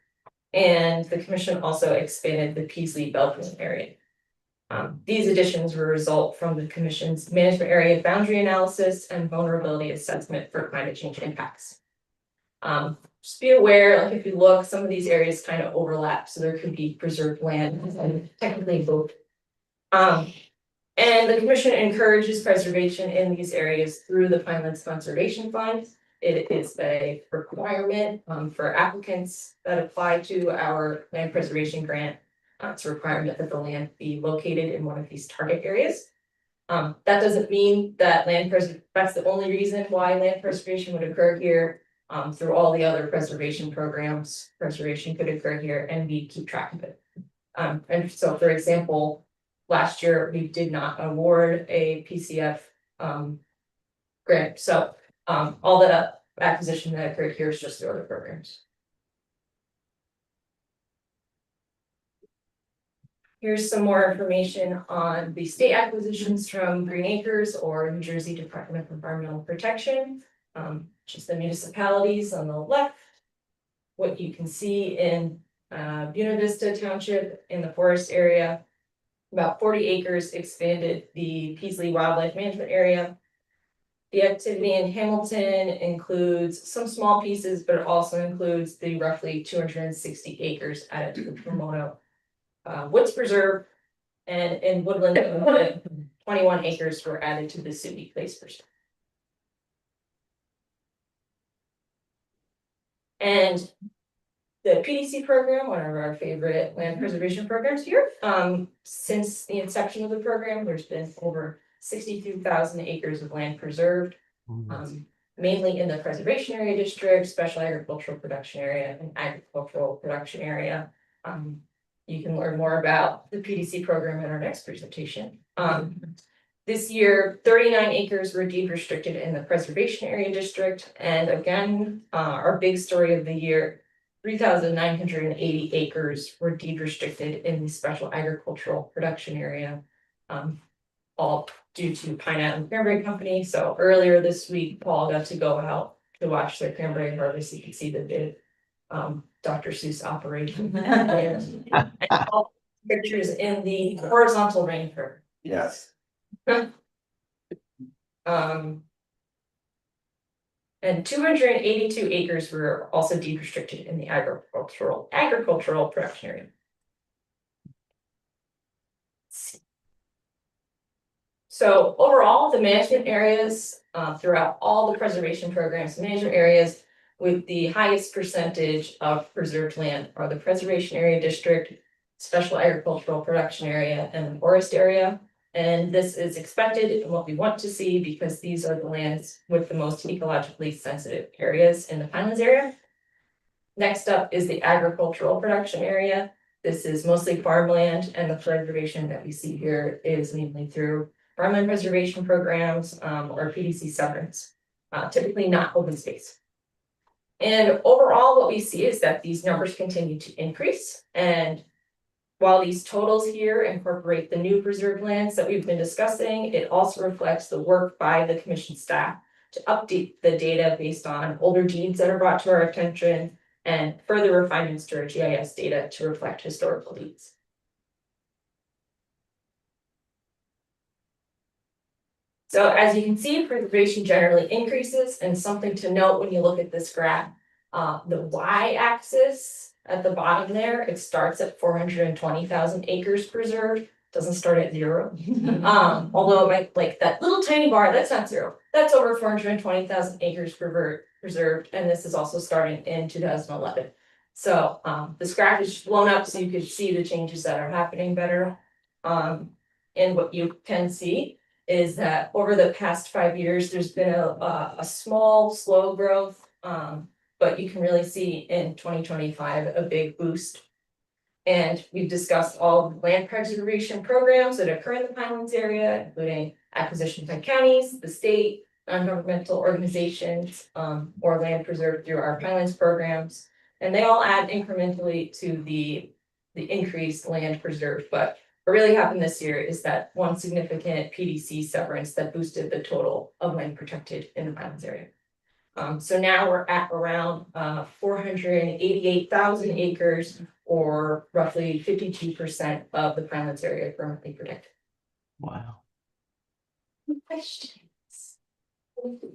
And the commission also expanded the Peasley-Belton area. These additions were a result from the commission's management area boundary analysis and vulnerability assessment for climate change impacts. Just be aware, like if you look, some of these areas kind of overlap, so there could be preserved land and technically both. And the commission encourages preservation in these areas through the Pinelands Conservation Fund. It is a requirement for applicants that apply to our land preservation grant. It's a requirement that the land be located in one of these target areas. That doesn't mean that that's the only reason why land preservation would occur here. Through all the other preservation programs, preservation could occur here, and we keep track of it. And so, for example, last year we did not award a PCF grant. So all that acquisition that occurred here is just the other programs. Here's some more information on the state acquisitions from Green Acres or New Jersey Department of Environmental Protection. Just the municipalities on the left. What you can see in Buena Vista Township in the forest area. About 40 acres expanded the Peasley Wildlife Management Area. The activity in Hamilton includes some small pieces, but it also includes the roughly 260 acres added to the Pomona Woods Preserve. And in Woodland, 21 acres were added to the Subi Place Preserve. And the PDC program, one of our favorite land preservation programs here, since the inception of the program, there's been over 62,000 acres of land preserved. Mainly in the preservation area district, special agricultural production area, and agricultural production area. You can learn more about the PDC program in our next presentation. This year, 39 acres were deed restricted in the preservation area district. And again, our big story of the year, 3,980 acres were deed restricted in the special agricultural production area. All due to Pinelands Cranberry Company. So earlier this week, Paul got to go out to watch their cranberry harvest. You can see the big Dr. Seuss operation. And all pictures in the horizontal rainfall. Yes. And 282 acres were also deed restricted in the agricultural production area. So overall, the management areas throughout all the preservation programs, management areas with the highest percentage of preserved land are the preservation area district, special agricultural production area, and forest area. And this is expected and what we want to see because these are the lands with the most ecologically sensitive areas in the Pinelands area. Next up is the agricultural production area. This is mostly farmland, and the preservation that we see here is mainly through farmland preservation programs or PDC severance, typically not open space. And overall, what we see is that these numbers continue to increase. And while these totals here incorporate the new preserved lands that we've been discussing, it also reflects the work by the commission staff to update the data based on older deeds that are brought to our attention and further refinements to our GIS data to reflect historical deeds. So as you can see, preservation generally increases, and something to note when you look at this graph, the y-axis at the bottom there, it starts at 420,000 acres preserved, doesn't start at 0. Although it might, like that little tiny bar, that's not 0. That's over 420,000 acres preserved, and this is also starting in 2011. So this graph is blown up so you could see the changes that are happening better. And what you can see is that over the past 5 years, there's been a small, slow growth, but you can really see in 2025 a big boost. And we've discussed all the land preservation programs that occur in the Pinelands area, including acquisitions by counties, the state, non-governmental organizations, or land preserved through our Pinelands programs. And they all add incrementally to the increased land preserved, but what really happened this year is that one significant PDC severance that boosted the total of land protected in the Pinelands area. So now we're at around 488,000 acres, or roughly 52% of the Pinelands area currently protected. Wow. Questions?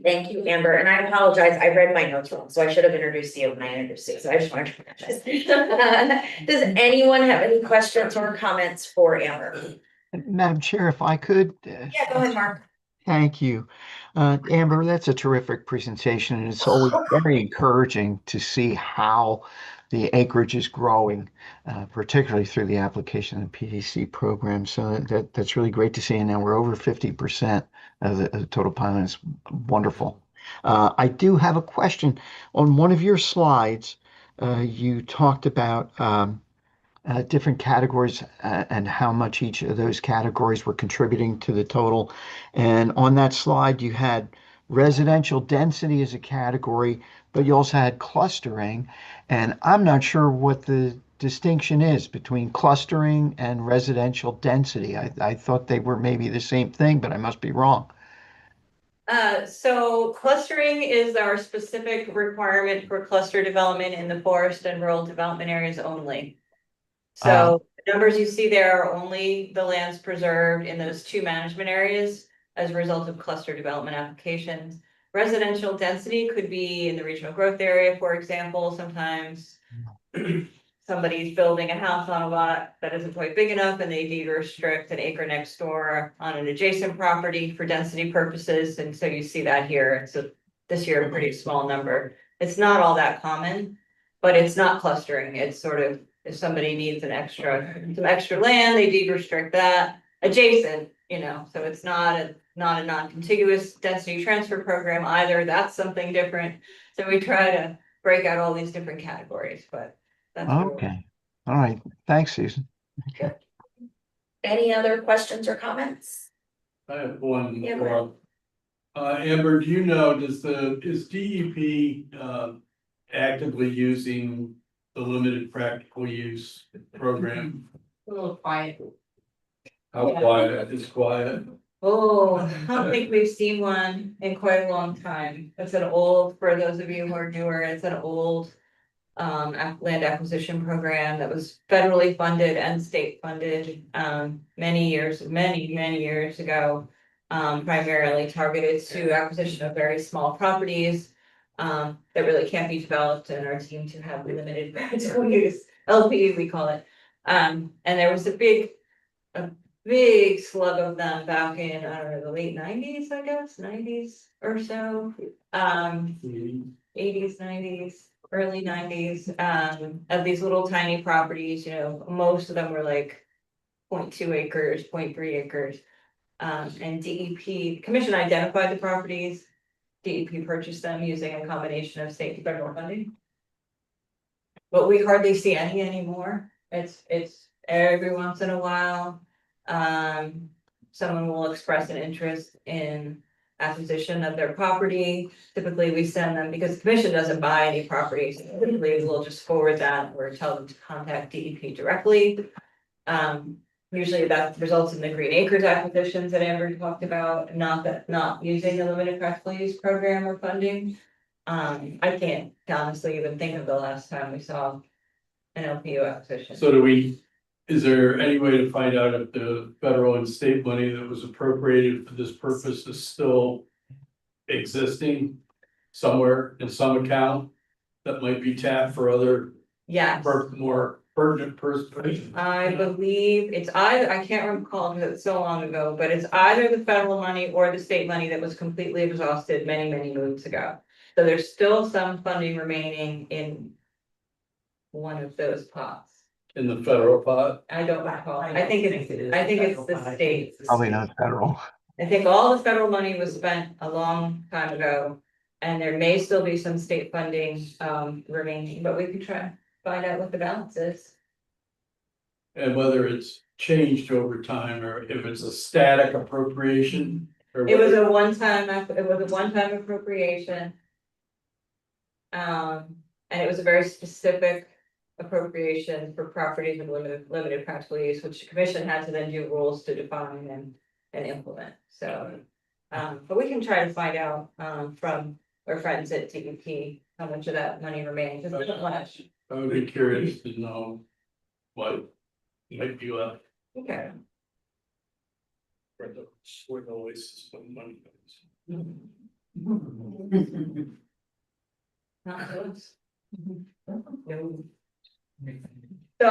Thank you, Amber, and I apologize, I read my notes wrong, so I should have introduced you when I introduced you, so I just wanted to apologize. Does anyone have any questions or comments for Amber? Madam Chair, if I could. Yeah, go ahead, Mark. Thank you. Amber, that's a terrific presentation, and it's always very encouraging to see how the acreage is growing, particularly through the application of the PDC program. So that's really great to see. And now we're over 50% of the total pineland. It's wonderful. I do have a question. On one of your slides, you talked about different categories and how much each of those categories were contributing to the total. And on that slide, you had residential density as a category, but you also had clustering. And I'm not sure what the distinction is between clustering and residential density. I thought they were maybe the same thing, but I must be wrong. So clustering is our specific requirement for cluster development in the forest and rural development areas only. So the numbers you see there are only the lands preserved in those two management areas as a result of cluster development applications. Residential density could be in the regional growth area, for example, sometimes somebody's building a house on a lot that isn't quite big enough and they deed restrict an acre next door on an adjacent property for density purposes. And so you see that here. It's this year a pretty small number. It's not all that common, but it's not clustering. It's sort of if somebody needs some extra land, they deed restrict that adjacent, so it's not a non-contiguous density transfer program either. That's something different. So we try to break out all these different categories, but that's where we're at. Okay. All right. Thanks, Susan. Any other questions or comments? I have one Yeah, go more. Amber, do you know, is DEP actively using the limited practical use program? A little quiet. How quiet is quiet? Oh, I don't think we've seen one in quite a long time. It's an old, for those of you who are newer, it's an old land acquisition program that was federally funded and state funded many years ago. Primarily targeted to acquisition of very small properties that really can't be developed and are deemed to have limited practical use, LP we call it. And there was a big slug of them back in, I don't know, the late 90s, I guess, 90s or so. 80s, 90s, early 90s, of these little tiny properties, most of them were like 0.2 acres, 0.3 acres. And DEP, Commission identified the properties, DEP purchased them using a combination of state and federal funding. But we hardly see any anymore. It's every once in a while. Someone will express an interest in acquisition of their property. Typically, we send them because the commission doesn't buy any properties. Typically, we'll just forward that or tell them to contact DEP directly. Usually that results in the Green Acres acquisitions that Amber talked about, not using the limited practical use program or funding. I can't honestly even think of the last time we saw an LPU acquisition. So is there any way to find out if the federal and state money that was appropriated for this purpose is still existing somewhere in some account that might be tapped for other Yes. more pertinent purposes? I believe it's either, I can't recall because it's so long ago, but it's either the federal money or the state money that was completely exhausted many moons ago. So there's still some funding remaining in one of those pots. In the federal pot? I don't recall. I think it's the state. Probably not federal. I think all the federal money was spent a long time ago. And there may still be some state funding remaining, but we could try to find out what the balance is. And whether it's changed over time or if it's a static appropriation? Or It was whether- a one-time appropriation. And it was a very specific appropriation for properties of limited practical use, which the commission had to then do rules to define and implement, so. But we can try to find out from our friends at DEP how much of that money remains, because it's not much. I would be curious to know what might be left Okay. for the oasis of money. Not close. No. So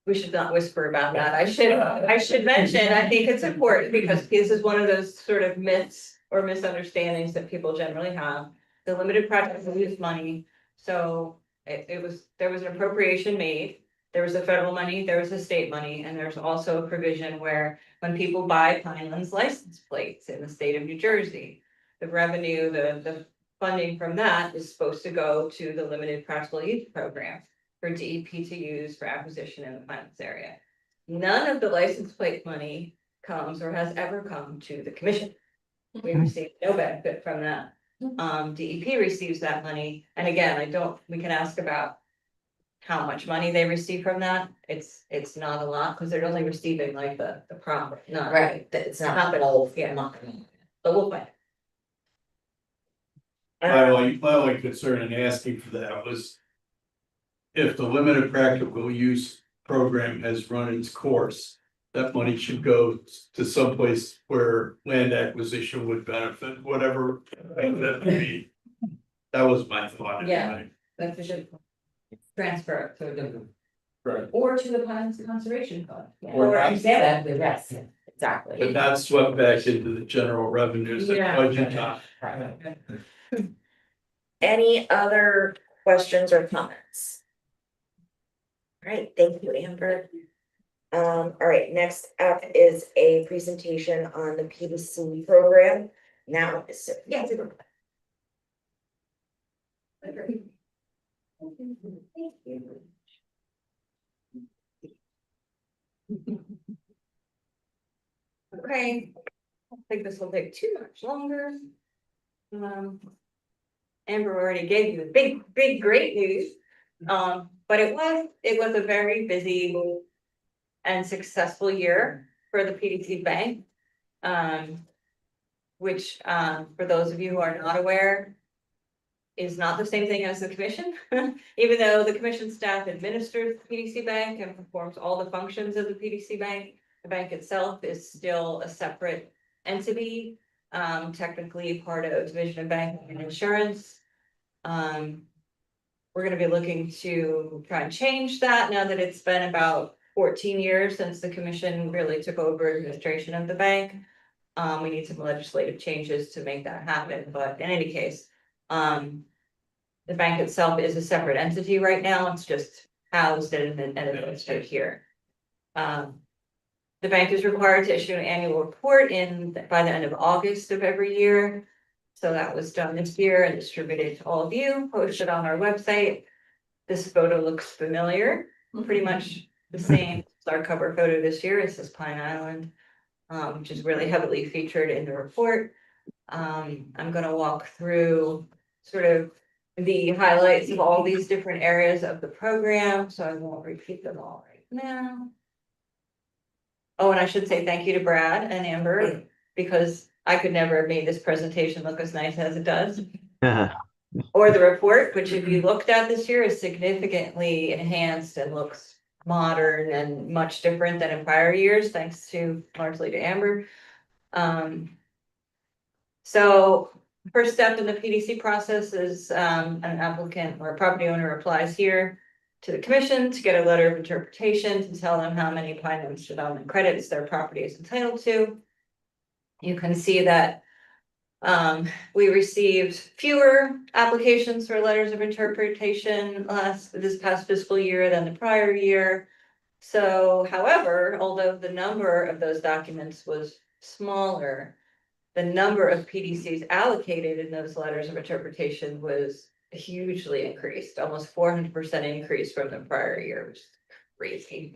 we should not whisper about that. I should mention, I think it's important because this is one of those sort of myths or misunderstandings that people generally have. The limited practical use money, so there was an appropriation made. There was the federal money, there was the state money, and there's also a provision where when people buy Pinelands license plates in the state of New Jersey, the revenue, the funding from that is supposed to go to the limited practical use program for DEP to use for acquisition in the Pinelands area. None of the license plate money comes or has ever come to the commission. We receive no benefit from that. DEP receives that money, and again, we can ask about how much money they receive from that. It's not a lot, because they're only receiving like the profit, not. Right, that it's not Not the all, yeah. not. But we'll find. My only concern in asking for that was if the limited practical use program has run its course, that money should go to someplace where land acquisition would benefit, whatever that would be. That was my thought. Yeah. That we should transfer it to a different. Right. Or to the Pinelands Conservation Fund. Or not. Exactly, yes, exactly. But not swept back into the general revenues that Yeah. budget time. Any other questions or comments? All right, thank you, Amber. All right, next up is a presentation on the PDC program. Now, yeah. Okay, I don't think this will take too much longer. Amber already gave you the big, great news. But it was a very busy and successful year for the PDC Bank. Which, for those of you who are not aware, is not the same thing as the commission. Even though the commission staff administers the PDC Bank and performs all the functions of the PDC Bank, the bank itself is still a separate entity, technically part of Division of Banking and Insurance. We're gonna be looking to try and change that now that it's been about 14 years since the commission really took over administration of the bank. We need some legislative changes to make that happen, but in any case, the bank itself is a separate entity right now. It's just housed and administered here. The bank is required to issue an annual report by the end of August of every year. So that was done this year and distributed to all of you, posted on our website. This photo looks familiar, pretty much the same as our cover photo this year. It says Pine Island, which is really heavily featured in the report. I'm gonna walk through sort of the highlights of all these different areas of the program, so I won't repeat them all right now. Oh, and I should say thank you to Brad and Amber, because I could never have made this presentation look as nice as it does. Or the report, which if you looked at this year is significantly enhanced and looks modern and much different than in prior years, thanks to largely to Amber. So first step in the PDC process is an applicant or a property owner applies here to the commission to get a letter of interpretation to tell them how many Pinelands development credits their property is entitled to. You can see that we received fewer applications for letters of interpretation this past fiscal year than the prior year. So, however, although the number of those documents was smaller, the number of PDCs allocated in those letters of interpretation was hugely increased, almost 400% increase from the prior year, which is crazy.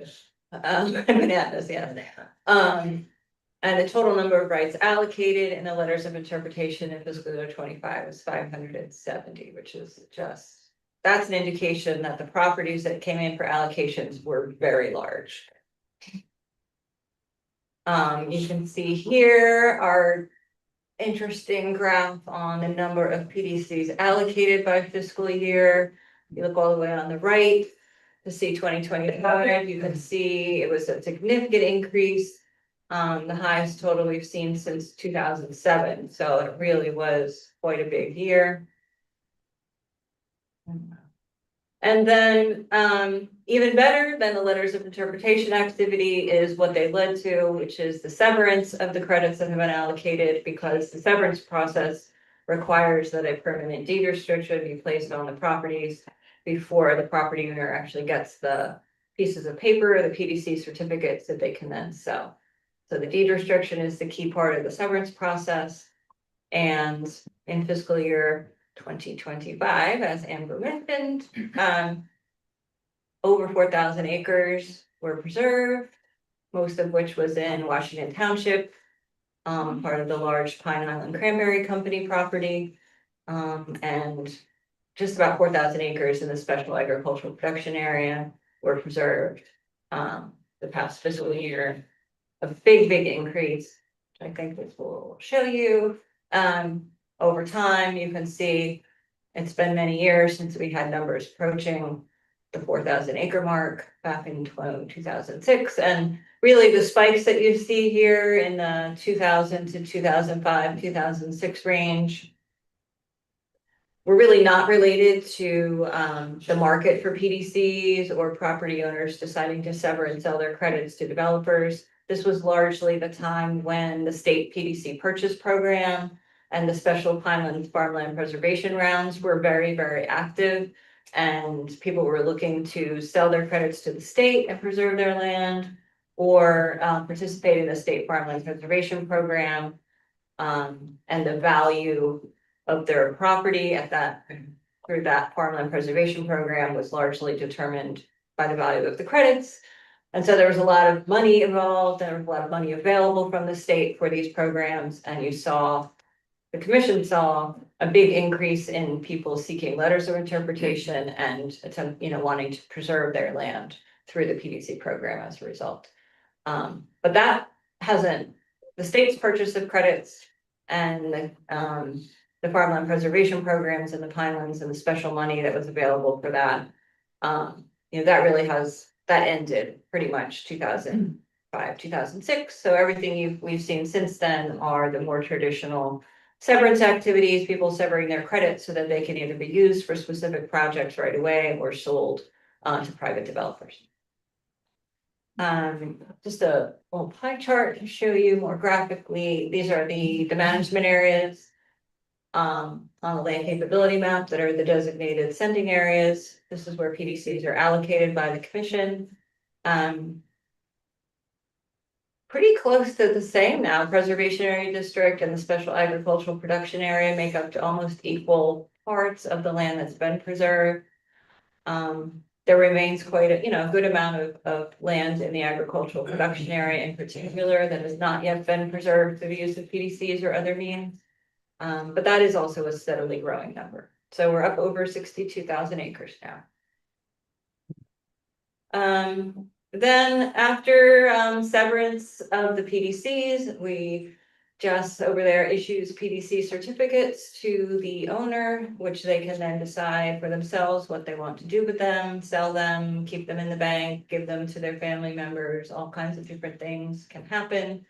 Bananas, yeah. And the total number of rights allocated in the letters of interpretation in fiscal year 25 was 570, which is just, that's an indication that the properties that came in for allocations were very large. You can see here our interesting graph on the number of PDCs allocated by fiscal year. You look all the way on the right to see 2025, you can see it was a significant increase. The highest total we've seen since 2007, so it really was quite a big year. And then, even better than the letters of interpretation activity is what they led to, which is the severance of the credits that have been allocated, because the severance process requires that a permanent deed restriction be placed on the properties before the property owner actually gets the pieces of paper, the PDC certificates that they can then sell. So the deed restriction is the key part of the severance process. And in fiscal year 2025, as Amber mentioned, over 4,000 acres were preserved, most of which was in Washington Township, part of the large Pine Island Cranberry Company property. And just about 4,000 acres in the special agricultural production area were preserved. The past fiscal year, a big increase, which I think this will show you. Over time, you can see it's been many years since we had numbers approaching the 4,000 acre mark back in 2006. And really the spikes that you see here in the 2000 to 2005, 2006 range were really not related to the market for PDCs or property owners deciding to sever and sell their credits to developers. This was largely the time when the state PDC purchase program and the special Pinelands farmland preservation rounds were very active. And people were looking to sell their credits to the state and preserve their land, or participate in the state farmland preservation program. And the value of their property at that, through that farmland preservation program, was largely determined by the value of the credits. And so there was a lot of money involved, there was a lot of money available from the state for these programs, and you saw, the commission saw a big increase in people seeking letters of interpretation and wanting to preserve their land through the PDC program as a result. But that hasn't, the state's purchase of credits and the farmland preservation programs and the Pinelands and the special money that was available for that, that really has, that ended pretty much 2005, 2006. So everything we've seen since then are the more traditional severance activities, people severing their credits so that they can either be used for specific projects right away or sold to private developers. Just a little pie chart to show you more graphically. These are the management areas on the land capability map that are the designated sending areas. This is where PDCs are allocated by the commission. Pretty close to the same now. Preservation Area District and the Special Agricultural Production Area make up to almost equal parts of the land that's been preserved. There remains quite a good amount of land in the agricultural production area in particular that has not yet been preserved through the use of PDCs or other means. But that is also a steadily growing number. So we're up over 62,000 acres now. Then after severance of the PDCs, we just over there issues PDC certificates to the owner, which they can then decide for themselves what they want to do with them, sell them, keep them in the bank, give them to their family members. All kinds of different things can happen.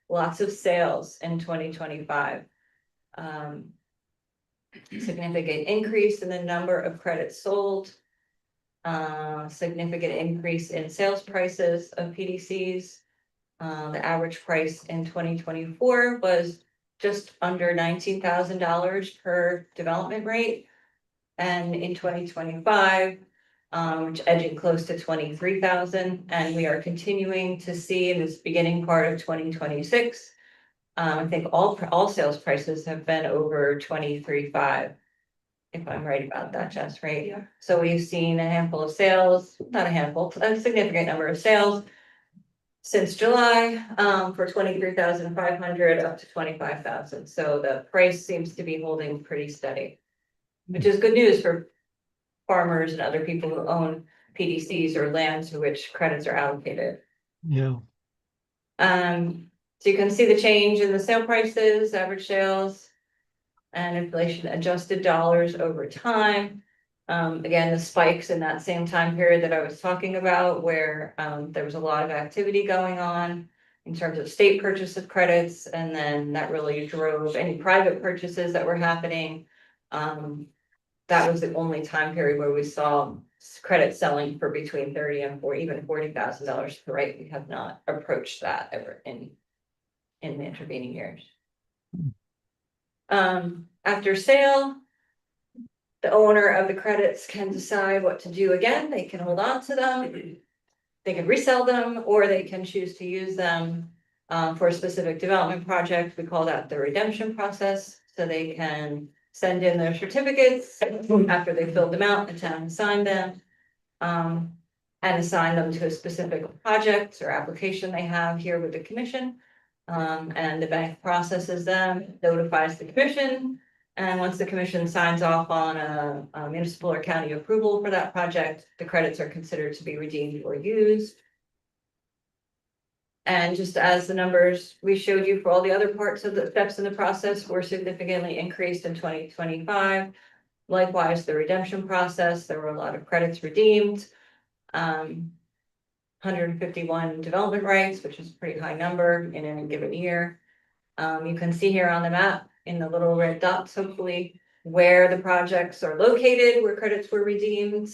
Lots of sales in 2025. Significant increase in the number of credits sold. Significant increase in sales prices of PDCs. The average price in 2024 was just under $19,000 per development rate. And in 2025, which edging close to 23,000, and we are continuing to see in this beginning part of 2026. I think all sales prices have been over 23.5. If I'm right about that, Jess, right? Yeah. So we've seen a handful of sales, not a handful, a significant number of sales since July, for 23,500 up to 25,000. So the price seems to be holding pretty steady, which is good news for farmers and other people who own PDCs or lands to which credits are allocated. Yeah. So you can see the change in the sale prices, average sales, and inflation adjusted dollars over time. Again, the spikes in that same time period that I was talking about, where there was a lot of activity going on in terms of state purchase of credits, and then that really drove any private purchases that were happening. That was the only time period where we saw credit selling for between $30,000 and even $40,000 per rate. We have not approached that ever in the intervening years. After sale, the owner of the credits can decide what to do again. They can hold on to them, they can resell them, or they can choose to use them for a specific development project. We call that the redemption process. So they can send in their certificates after they filled them out, the town signed them, and assign them to a specific project or application they have here with the commission. And the bank processes them, notifies the commission, And once the commission signs off on a municipal or county approval for that project, the credits are considered to be redeemed or used. And just as the numbers we showed you for all the other parts of the steps in the process were significantly increased in 2025. Likewise, the redemption process, there were a lot of credits redeemed. 151 development rights, which is a pretty high number in any given year. You can see here on the map in the little red dots, hopefully, where the projects are located, where credits were redeemed.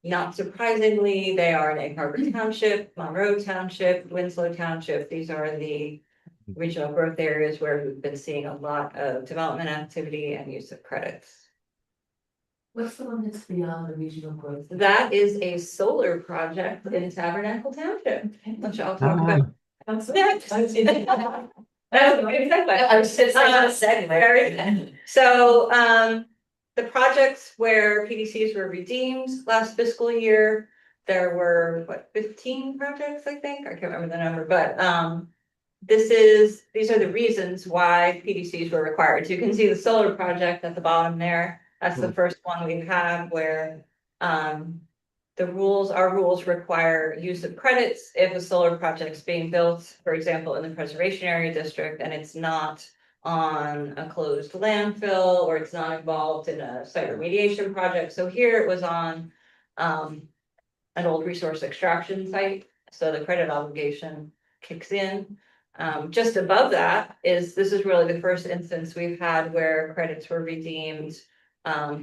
Not surprisingly, they are in Egg Harbor Township, Monroe Township, Winslow Township. These are the regional growth areas where we've been seeing a lot of development activity and use of credits. What's the one that's beyond the regional growth? That is a solar project in Tabernacle Township, which I'll talk about. Next. Exactly. I was just So, the projects were redeemed last fiscal year, there were, 15 projects, I think, I can't remember the number, but, these are the reasons why PDCs were required. So you can see the solar project at the bottom there, that's the first one we've had where, our rules require use of credits if a solar project is being built, for example, in the preservation area district, and it's not on a closed landfill, or it's not involved in a site remediation project. So here it was on an old resource extraction site, so the credit obligation kicks in. Just above that this is really the first instance we've had where credits were redeemed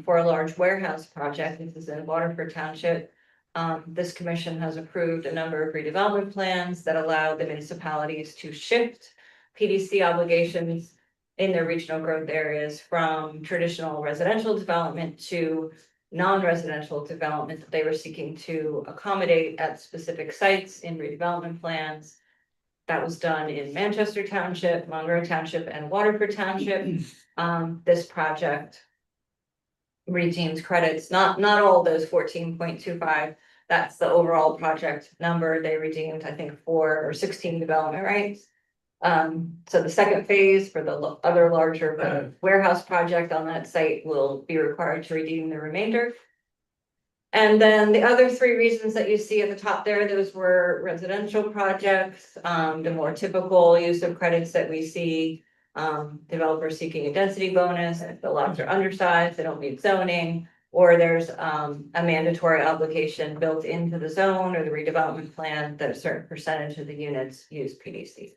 for a large warehouse project. This is in Waterford Township. This commission has approved a number of redevelopment plans that allow the municipalities to shift PDC obligations in their regional growth areas from traditional residential development to non-residential development that they were seeking to accommodate at specific sites in redevelopment plans. That was done in Manchester Township, Monroe Township, and Waterford Township. This project redeems credits, not all those 14.25. That's the overall project number. They redeemed, I think, 4 or 16 development rights. So the second phase for the other larger warehouse project on that site will be required to redeem the remainder. And then the other 3 reasons that you see at the top there, those were residential projects, the more typical use of credits that we see. Developers seeking a density bonus, if the lots are undersized, they don't meet zoning, or there's a mandatory obligation built into the zone or the redevelopment plan that a certain percentage of the units use PDC.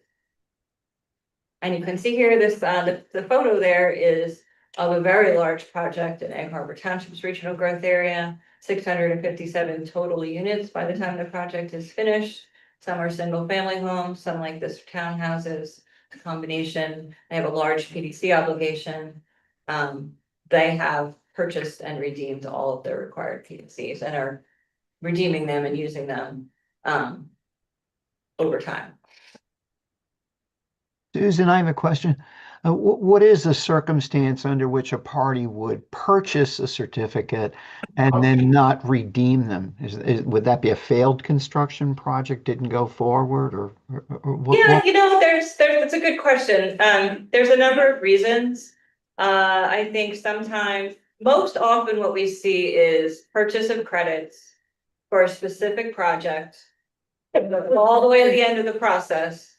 And you can see here this the photo there is of a very large project in Egg Harbor Township's regional growth area, 657 total units by the time the project is finished. Some are single family homes, some like this townhouses, a combination. They have a large PDC obligation. They have purchased and redeemed all of their required PDCs and are redeeming them and using them over time. Susan, I have a question. What is the circumstance under which a party would purchase a certificate and then not redeem them? Would that be a failed construction project, didn't go forward, or what? Yeah, that's a good question. There's a number of reasons. I think sometimes, most often what we see is purchase of credits for a specific project, all the way to the end of the process.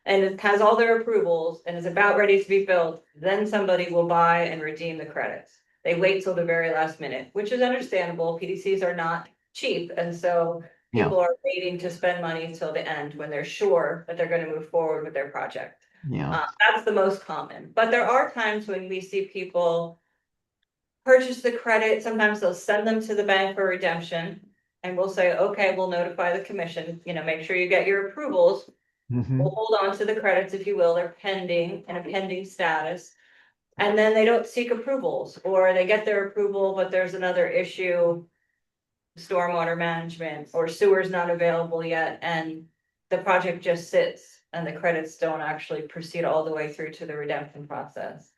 And it has all their approvals and is about ready to be built, then somebody will buy and redeem the credits. They wait till the very last minute, which is understandable. PDCs are not cheap, and so people are waiting to spend money till the end when they're sure that they're going to move forward with their project. That's the most common. But there are times when we see people purchase the credit. Sometimes they'll send them to the bank for redemption, and we'll say, okay, we'll notify the commission, make sure you get your approvals. We'll hold on to the credits, if you will, they're pending in a pending status. And then they don't seek approvals, or they get their approval, but there's another issue, stormwater management or sewer's not available yet, and the project just sits and the credits don't actually proceed all the way through to the redemption process.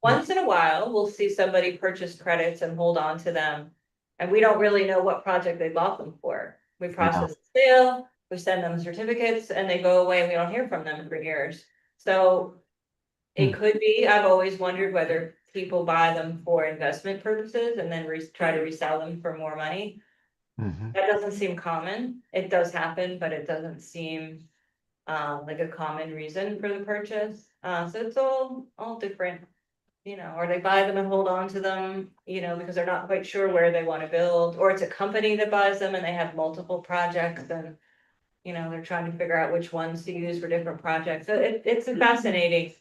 Once in a while, we'll see somebody purchase credits and hold on to them, and we don't really know what project they bought them for. We process the sale, we send them certificates, and they go away and we don't hear from them for years. So It could be, I've always wondered whether people buy them for investment purposes and then try to resell them for more money. Mhm. That doesn't seem common. It does happen, but it doesn't seem like a common reason for the purchase. So it's all different, you know, or they buy them and hold on to them, you know, because they're not quite sure where they want to build, or it's a company that buys them and they have multiple projects and, you know, they're trying to figure out which ones to use for different projects. So it's a fascinating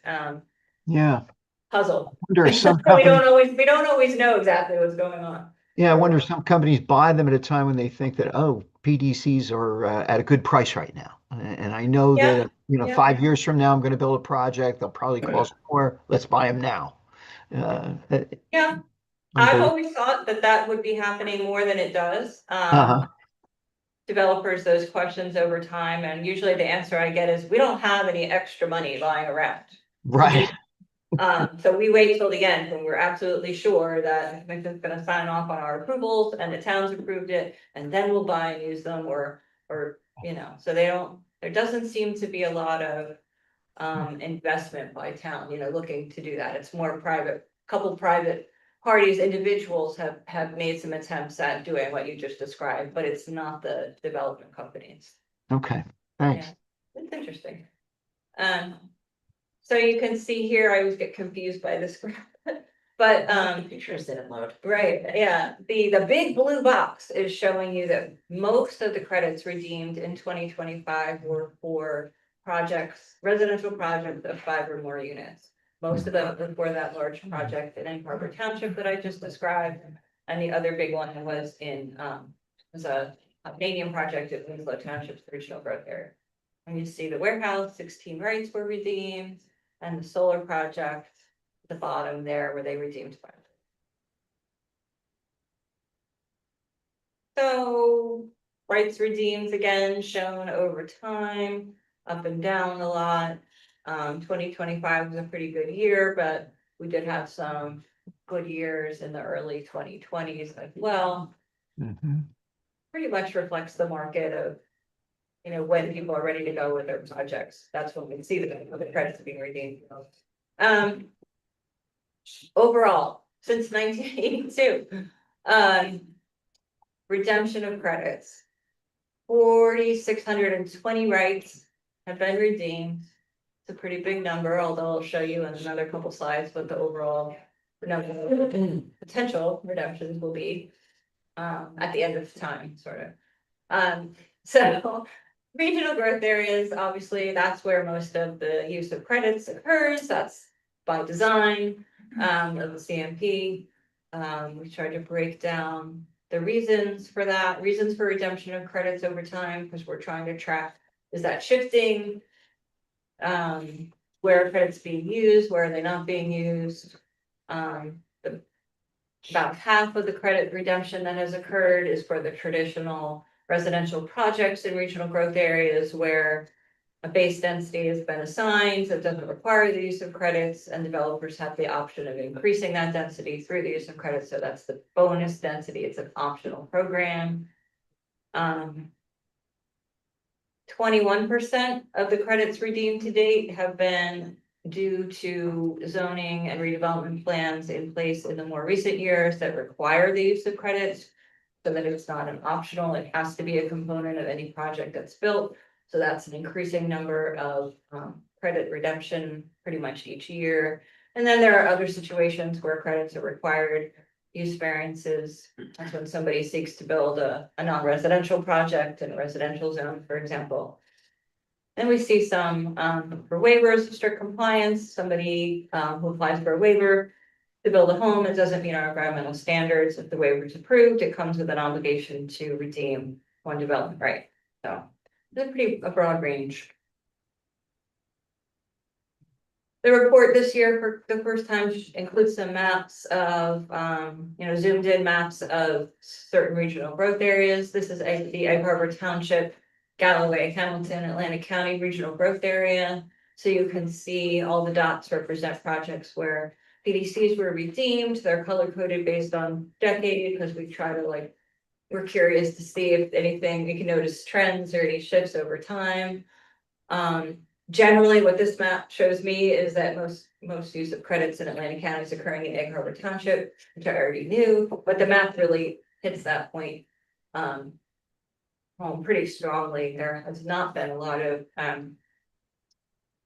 Yeah. puzzle. Wonder if some We companies, don't always know exactly what's going on. yeah, I wonder if some companies buy them at a time when they think that, oh, PDCs are at a good price right now. And I know Yeah, that, you know, yeah. 5 years from now, I'm going to build a project. They'll probably cost more. Let's buy them now. Yeah, I've Unbelievable. always thought that that would be happening more than it does. Uh-huh. Developers those questions over time, and usually the answer I get is, we don't have any extra money lying around. Right. So we wait till the end when we're absolutely sure that the commission's gonna sign off on our approvals and the town's approved it, and then we'll buy and use them, or, you know, so there doesn't seem to be a lot of investment by town, you know, looking to do that. It's more private, couple private parties, individuals have made some attempts at doing what you just described, but it's not the development companies. Okay. Thanks. Yeah, it's interesting. So you can see here, I always get confused by this graph, but Pictures didn't load. right, yeah, the big blue box is showing you that most of the credits redeemed in 2025 were for projects, residential projects of 5 or more units. Most of them were for that large project in Egg Harbor Township that I just described, and the other big one was a Canadian project at Winslow Township's original growth area. And you see the warehouse, 16 rights were redeemed, and the solar project, at the bottom there where they redeemed 5. So rights redeemed again shown over time, up and down a lot. 2025 was a pretty good year, but we did have some good years in the early 2020s as well. Mhm. Pretty much reflects the market of, you know, when people are ready to go with their projects. That's when we see the credits being redeemed. Overall, since 1982, redemption of credits. 4,620 rights have been redeemed. It's a pretty big number, although I'll show you in another couple slides what the overall number of potential redemptions will be at the end of time, sort of. So regional growth areas, obviously, that's where most of the use of credits occurs. That's by design of the CMP. We try to break down the reasons for that, reasons for redemption of credits over time, because we're trying to track, is that shifting? Where are credits being used, where are they not being used? About half of the credit redemption that has occurred is for the traditional residential projects in regional growth areas where a base density has been assigned that doesn't require the use of credits, and developers have the option of increasing that density through the use of credits. So that's the bonus density. It's an optional program. 21% of the credits redeemed to date have been due to zoning and redevelopment plans in place in the more recent years that require the use of credits. So that it's not an optional, it has to be a component of any project that's built. So that's an increasing number of credit redemption pretty much each year. And then there are other situations where credits are required. Use variances, that's when somebody seeks to build a non-residential project in a residential zone, for example. Then we see some for waivers of strict compliance, somebody who applies for a waiver to build a home, it doesn't meet our environmental standards. If the waiver is approved, it comes with an obligation to redeem one development right. So it's a broad range. The report this year for the first time includes some maps of, zoomed in maps of certain regional growth areas. This is the Egg Harbor Township, Galloway, Hamilton, Atlantic County regional growth area. So you can see all the dots represent projects where PDCs were redeemed. They're color coded based on decade because we try to we're curious to see if anything, we can notice trends or any shifts over time. Generally, what this map shows me is that most use of credits in Atlantic County is occurring in Egg Harbor Township, which I already knew, but the map really hits that point. Home pretty strongly. There has not been a lot of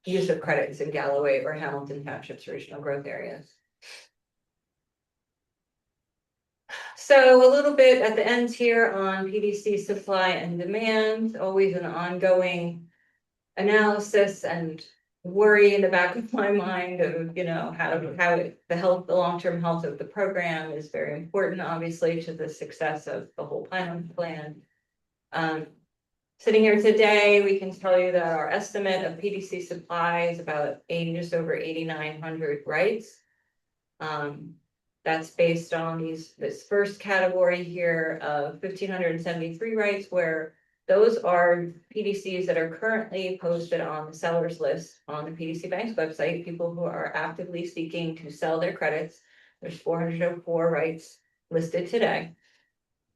use of credits in Galloway or Hamilton Township's regional growth areas. So a little bit at the end here on PDC supply and demand, always an ongoing analysis and worry in the back of my mind of, you know, the long-term health of the program is very important, obviously, to the success of the whole Pinelands plan. Sitting here today, we can tell you that our estimate of PDC supply is about just over 8,900 rights. That's based on this first category here of 1,573 rights, where those are PDCs that are currently posted on the sellers list on the PDC Bank's website, people who are actively seeking to sell their credits. There's 404 rights listed today.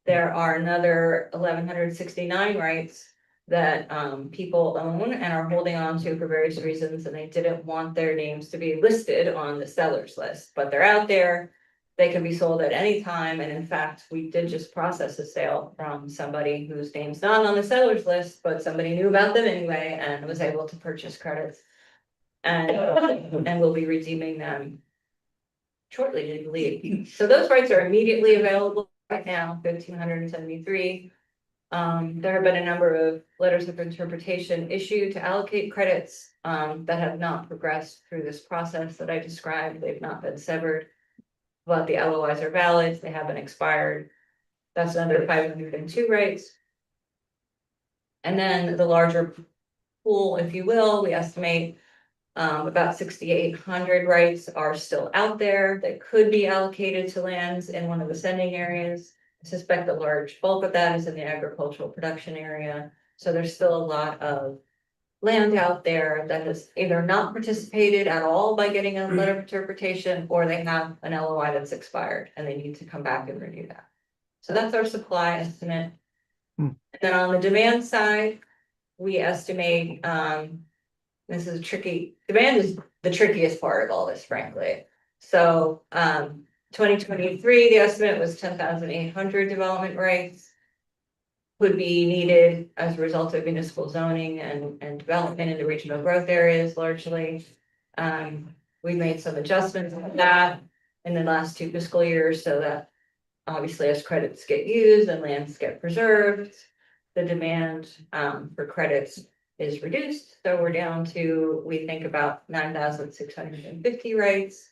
There are another 1,169 rights that people own and are holding on to for various reasons, and they didn't want their names to be listed on the sellers list, but they're out there. They can be sold at any time, and in fact, we did just process a sale from somebody whose name's not on the sellers list, but somebody knew about them anyway and was able to purchase credits. And we'll be redeeming them shortly, I believe. So those rights are immediately available right now, 1,573. There have been a number of letters of interpretation issued to allocate credits that have not progressed through this process that I described. They've not been severed, but the LOIs are valid. They haven't expired. That's another 502 rights. And then the larger pool, if you will, we estimate about 6,800 rights are still out there that could be allocated to lands in one of the sending areas. I suspect the large bulk of that is in the agricultural production area. So there's still a lot of land out there that has either not participated at all by getting a letter of interpretation, or they have an LOI that's expired and they need to come back and renew that. So that's our supply estimate. And then on the demand side, we estimate, this is tricky. Demand is the trickiest part of all this, frankly. So 2023, the estimate was 10,800 development rights would be needed as a result of municipal zoning and development in the regional growth areas largely. We made some adjustments to that in the last 2 fiscal years, so that obviously as credits get used and lands get preserved, the demand for credits is reduced. So we're down to, we think, about 9,650 rights.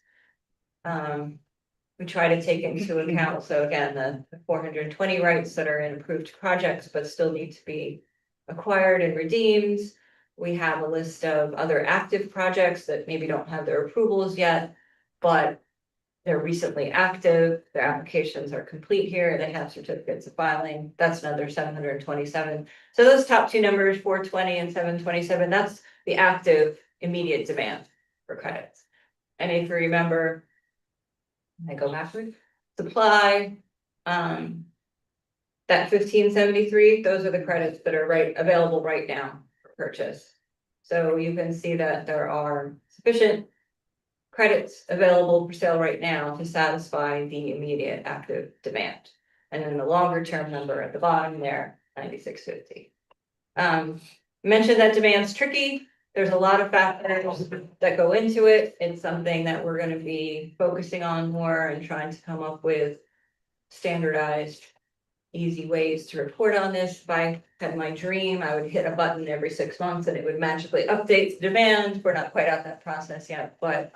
We try to take into account, so again, the 420 rights that are in approved projects but still need to be acquired and redeemed. We have a list of other active projects that maybe don't have their approvals yet, but they're recently active. Their applications are complete here. They have certificates of filing. That's another 727. So those top 2 numbers, 420 and 727, that's the active immediate demand for credits. And if you remember, I go backwards, supply, that 1573, those are the credits that are available right now for purchase. So you can see that there are sufficient credits available for sale right now to satisfy the immediate active demand. And then the longer term number at the bottom there, 9,650. Mentioned that demand's tricky. There's a lot of factors that go into it. It's something that we're going to be focusing on more and trying to come up with standardized, easy ways to report on this. If I had my dream, I would hit a button every 6 months and it would magically update the demand. We're not quite at that process yet, but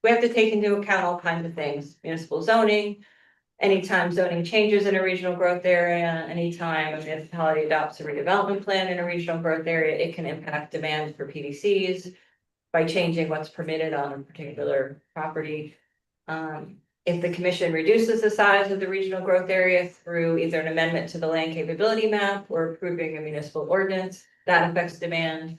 we have to take into account all kinds of things: municipal zoning. Anytime zoning changes in a regional growth area, anytime a municipality adopts a redevelopment plan in a regional growth area, it can impact demand for PDCs by changing what's permitted on a particular property. If the commission reduces the size of the regional growth area through either an amendment to the land capability map or approving a municipal ordinance, that affects demand.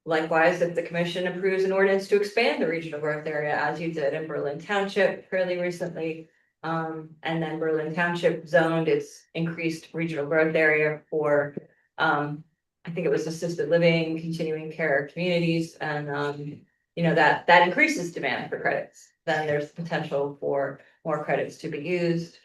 Likewise, if the commission approves an ordinance to expand the regional growth area, as you did in Berlin Township fairly recently, and then Berlin Township zoned its increased regional growth area for I think it was assisted living, continuing care communities, and, that increases demand for credits. Then there's potential for more credits to be used.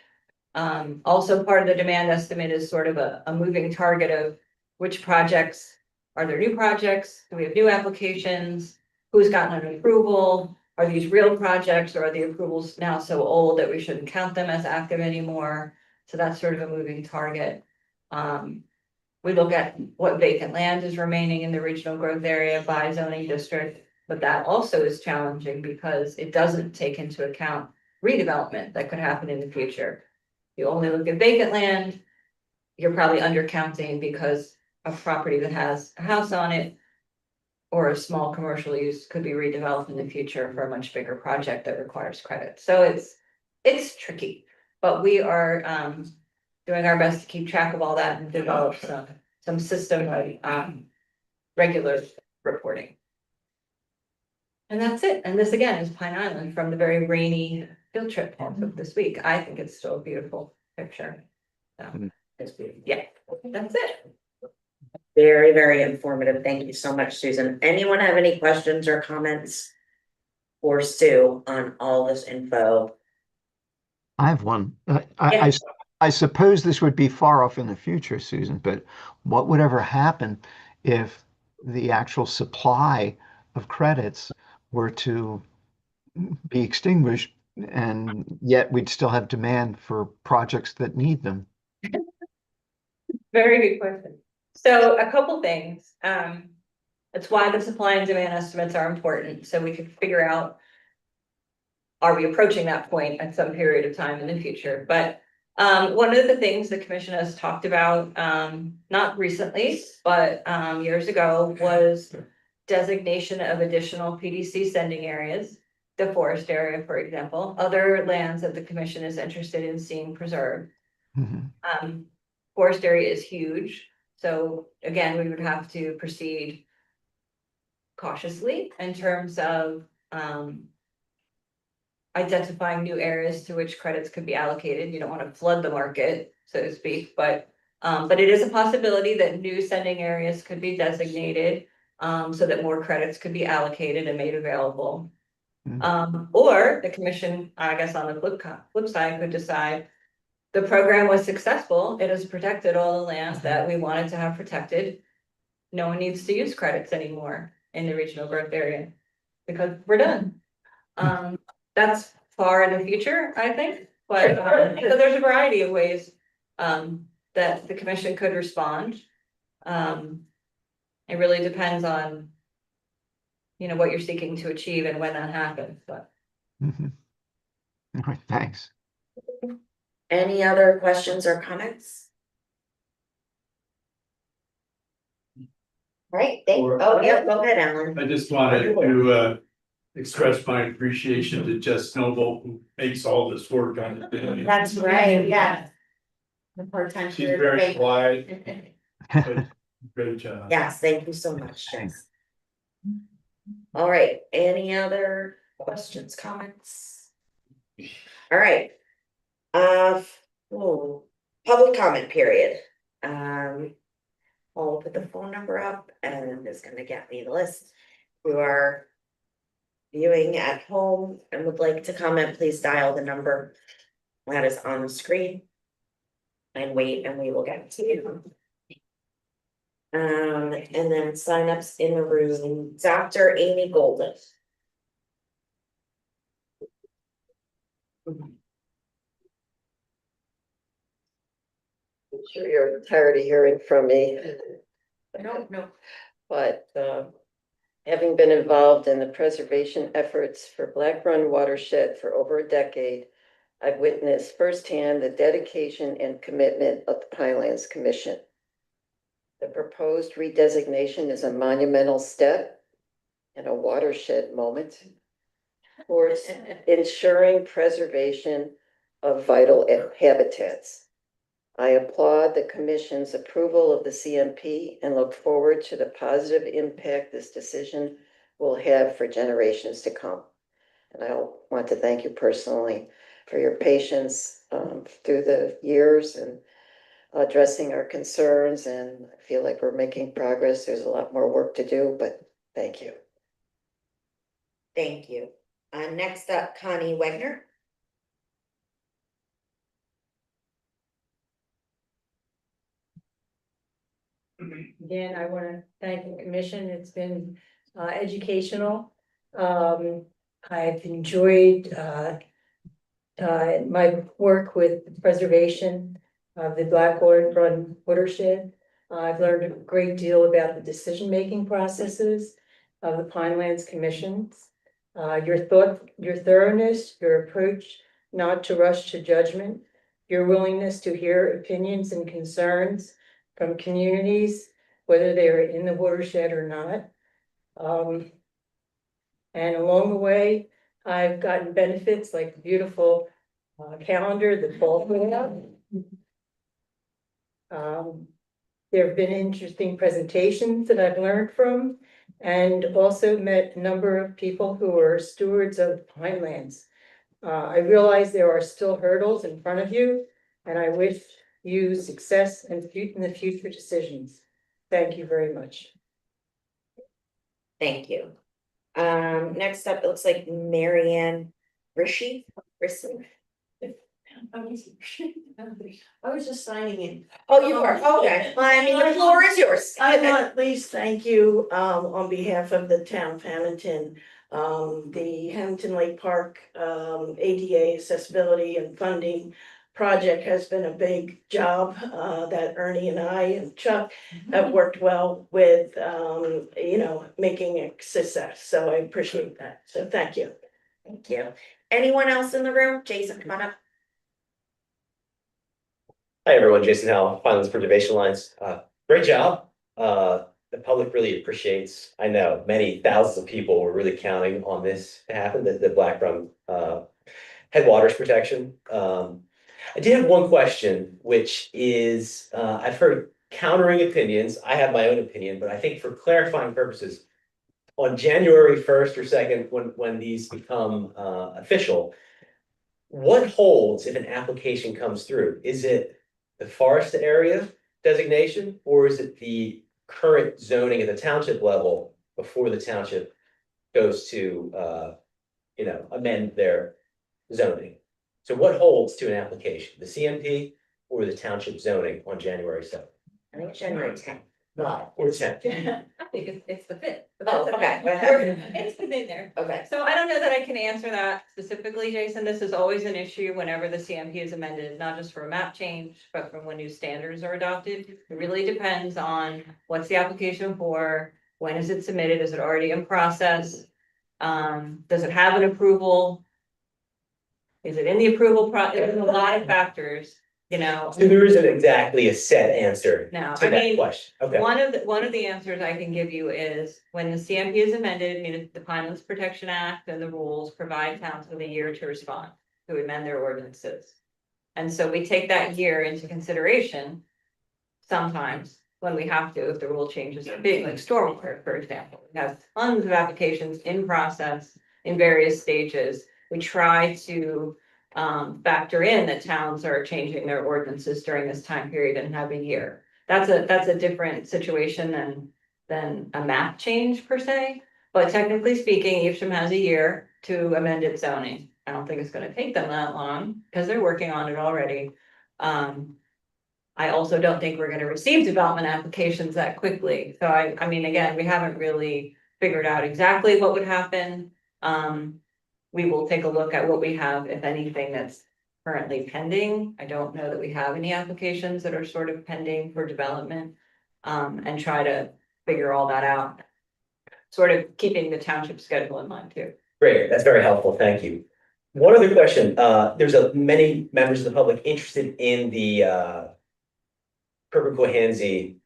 Also part of the demand estimate is sort of a moving target of which projects, are there new projects? Do we have new applications? Who's gotten an approval? Are these real projects, or are the approvals now so old that we shouldn't count them as active anymore? So that's sort of a moving target. We look at what vacant land is remaining in the regional growth area by zoning district, but that also is challenging because it doesn't take into account redevelopment that could happen in the future. You only look at vacant land, you're probably undercounting because a property that has a house on it or a small commercial use could be redeveloped in the future for a much bigger project that requires credit. So it's tricky, but we are doing our best to keep track of all that and develop some system regular reporting. And that's it. And this again is Pine Island from the very rainy field trip I took this week. I think it's still a beautiful picture. So it's beautiful. Yeah, that's it. Very, very informative. Thank you so much, Susan. Anyone have any questions or comments for Sue on all this info? I have one. Yeah. I suppose this would be far off in the future, Susan, but what would ever happen if the actual supply of credits were to be extinguished and yet we'd still have demand for projects that need them? Very good question. So a couple things. That's why the supply and demand estimates are important. So we can figure out, are we approaching that point at some period of time in the future? But one of the things the commission has talked about, not recently, but years ago, was designation of additional PDC sending areas, the forest area, for example, other lands that the commission is interested in seeing preserved. Forest area is huge. So again, we would have to proceed cautiously in terms of identifying new areas to which credits could be allocated. You don't want to flood the market, so to speak, but it is a possibility that new sending areas could be designated so that more credits could be allocated and made available. Or the commission, I guess on the flip side, could decide the program was successful. It has protected all the lands that we wanted to have protected. No one needs to use credits anymore in the regional growth area because we're done. That's far in the future, I think, but so there's a variety of ways that the commission could respond. It really depends on, what you're seeking to achieve and when that happens, but. All right, thanks. Any other questions or comments? All right, oh, yeah, go ahead, Alan. I just wanted to express my appreciation to Jess Noble, who makes all this work on it. That's right, yeah. The part-time. She's very quiet, but great job. Yes, thank you so much, Jess. All right, any other questions, comments? All right. Public comment period. I'll put the phone number up and it's gonna get me the list. Who are viewing at home and would like to comment, please dial the number that is on the screen. And wait, and we will get to you. And then signups in the room, Dr. Amy Golden. I'm sure you're tired of hearing from me. No. But having been involved in the preservation efforts for Black Run watershed for over a decade, I've witnessed firsthand the dedication and commitment of the Pinelands Commission. The proposed redesignation is a monumental step and a watershed moment towards ensuring preservation of vital habitats. I applaud the Commission's approval of the CMP and look forward to the positive impact this decision will have for generations to come. And I want to thank you personally for your patience through the years and addressing our concerns, and I feel like we're making progress. There's a lot more work to do, but thank you. Thank you. Next up, Connie Wegner. Again, I want to thank the commission. It's been educational. I've enjoyed my work with preservation of the Blackwater watershed. I've learned a great deal about the decision-making processes of the Pinelands commissions. Your thoroughness, your approach not to rush to judgment, your willingness to hear opinions and concerns from communities, whether they are in the watershed or not. And along the way, I've gotten benefits like the beautiful calendar that Paul put out. There have been interesting presentations that I've learned from, and also met a number of people who are stewards of Pinelands. I realize there are still hurdles in front of you, and I wish you success in the future decisions. Thank you very much. Thank you. Next up, it looks like Marianne Rishi. I was just signing in. Oh, you are, okay, well, I mean, the floor is yours. I want to at least thank you, on behalf of the town of Hamilton, the Hamilton Lake Park, ADA accessibility and funding project has been a big job, that Ernie and I and Chuck have worked well with, making a success, so I appreciate that, so thank you. Thank you. Anyone else in the room? Jason, come on up. Hi, everyone. Jason Howell, Pinelands Preservation Alliance. Great job. The public really appreciates, I know, many thousands of people were really counting on this to happen, the Black Run headwaters protection. I did have one question, which is, I've heard countering opinions. I have my own opinion, but I think for clarifying purposes, on January 1st or 2nd, when these become official, what holds if an application comes through? Is it the forest area designation, or is it the current zoning at the township level before the township goes to, amend their zoning? So what holds to an application, the CMP or the township zoning on January 7th? I think it's January 10th. Or 10th? I think it's the fifth. Oh, okay. It's within there. Okay. So I don't know that I can answer that specifically, Jason. This is always an issue whenever the CMP is amended, not just for a map change, but from when new standards are adopted. It really depends on what's the application for, when is it submitted, is it already in process? Does it have an approval? Is it in the approval There's a lot of factors, So there isn't exactly a set answer No, to I that mean, question. Okay. one of the answers I can give you is when the CMP is amended, the Pinelands Protection Act and the rules provide towns with a year to respond, to amend their ordinances. And so we take that year into consideration sometimes when we have to, if the rule changes are big, like stormwater, for example. We have tons of applications in process in various stages. We try to factor in that towns are changing their ordinances during this time period and have a year. That's a different situation than a map change per se. But technically speaking, Evesham has a year to amend its zoning. I don't think it's gonna take them that long because they're working on it already. I also don't think we're gonna receive development applications that quickly. So I mean, again, we haven't really figured out exactly what would happen. We will take a look at what we have, if anything, that's currently pending. I don't know that we have any applications that are sort of pending for development. And try to figure all that out. Sort of keeping the township schedule in mind too. Great, that's very helpful. Thank you. One other question, there's many members of the public interested in the Perpetuahansi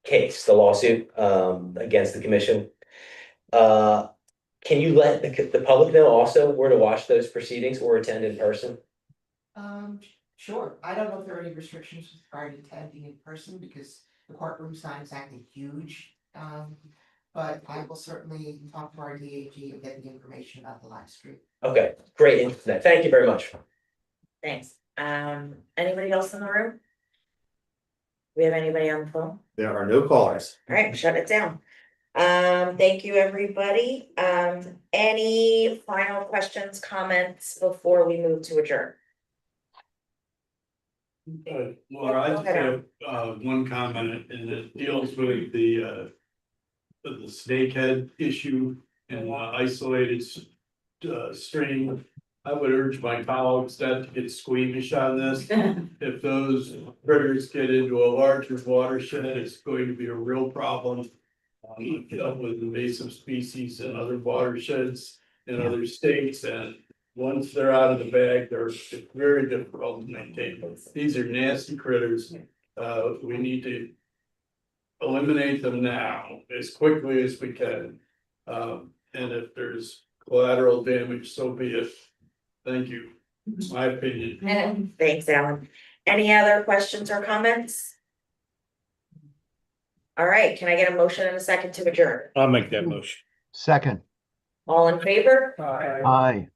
case, the lawsuit against the commission. Can you let the public know also where to watch those proceedings or attend in person? Sure. I don't know if there are any restrictions with regard to attending in person because the courtroom's not exactly huge. But I will certainly talk to our DAG and get the information about the live stream. Okay, great. Thank you very much. Thanks. Anybody else in the room? we have anybody on the phone? There are no callers. All right, shut it down. Thank you, everybody. Any final questions, comments before we move to adjourn? Laura, I Go just ahead, have, one comment, and it deals with the snakehead issue and isolated, stream. I would urge my colleagues not to get squeamish on this. If those critters get into a larger watershed, it's going to be a real problem. Dealt with invasive species in other watersheds in other states, and once they're out of the bag, they're very difficult to maintain. These are nasty critters. We need to eliminate them now as quickly as we can. And if there's collateral damage, so be it. Thank you. My opinion. Thanks, Alan. Any other questions or comments? All right, can I get a motion and a second to adjourn? I'll make that motion. Second, All in favor? aye.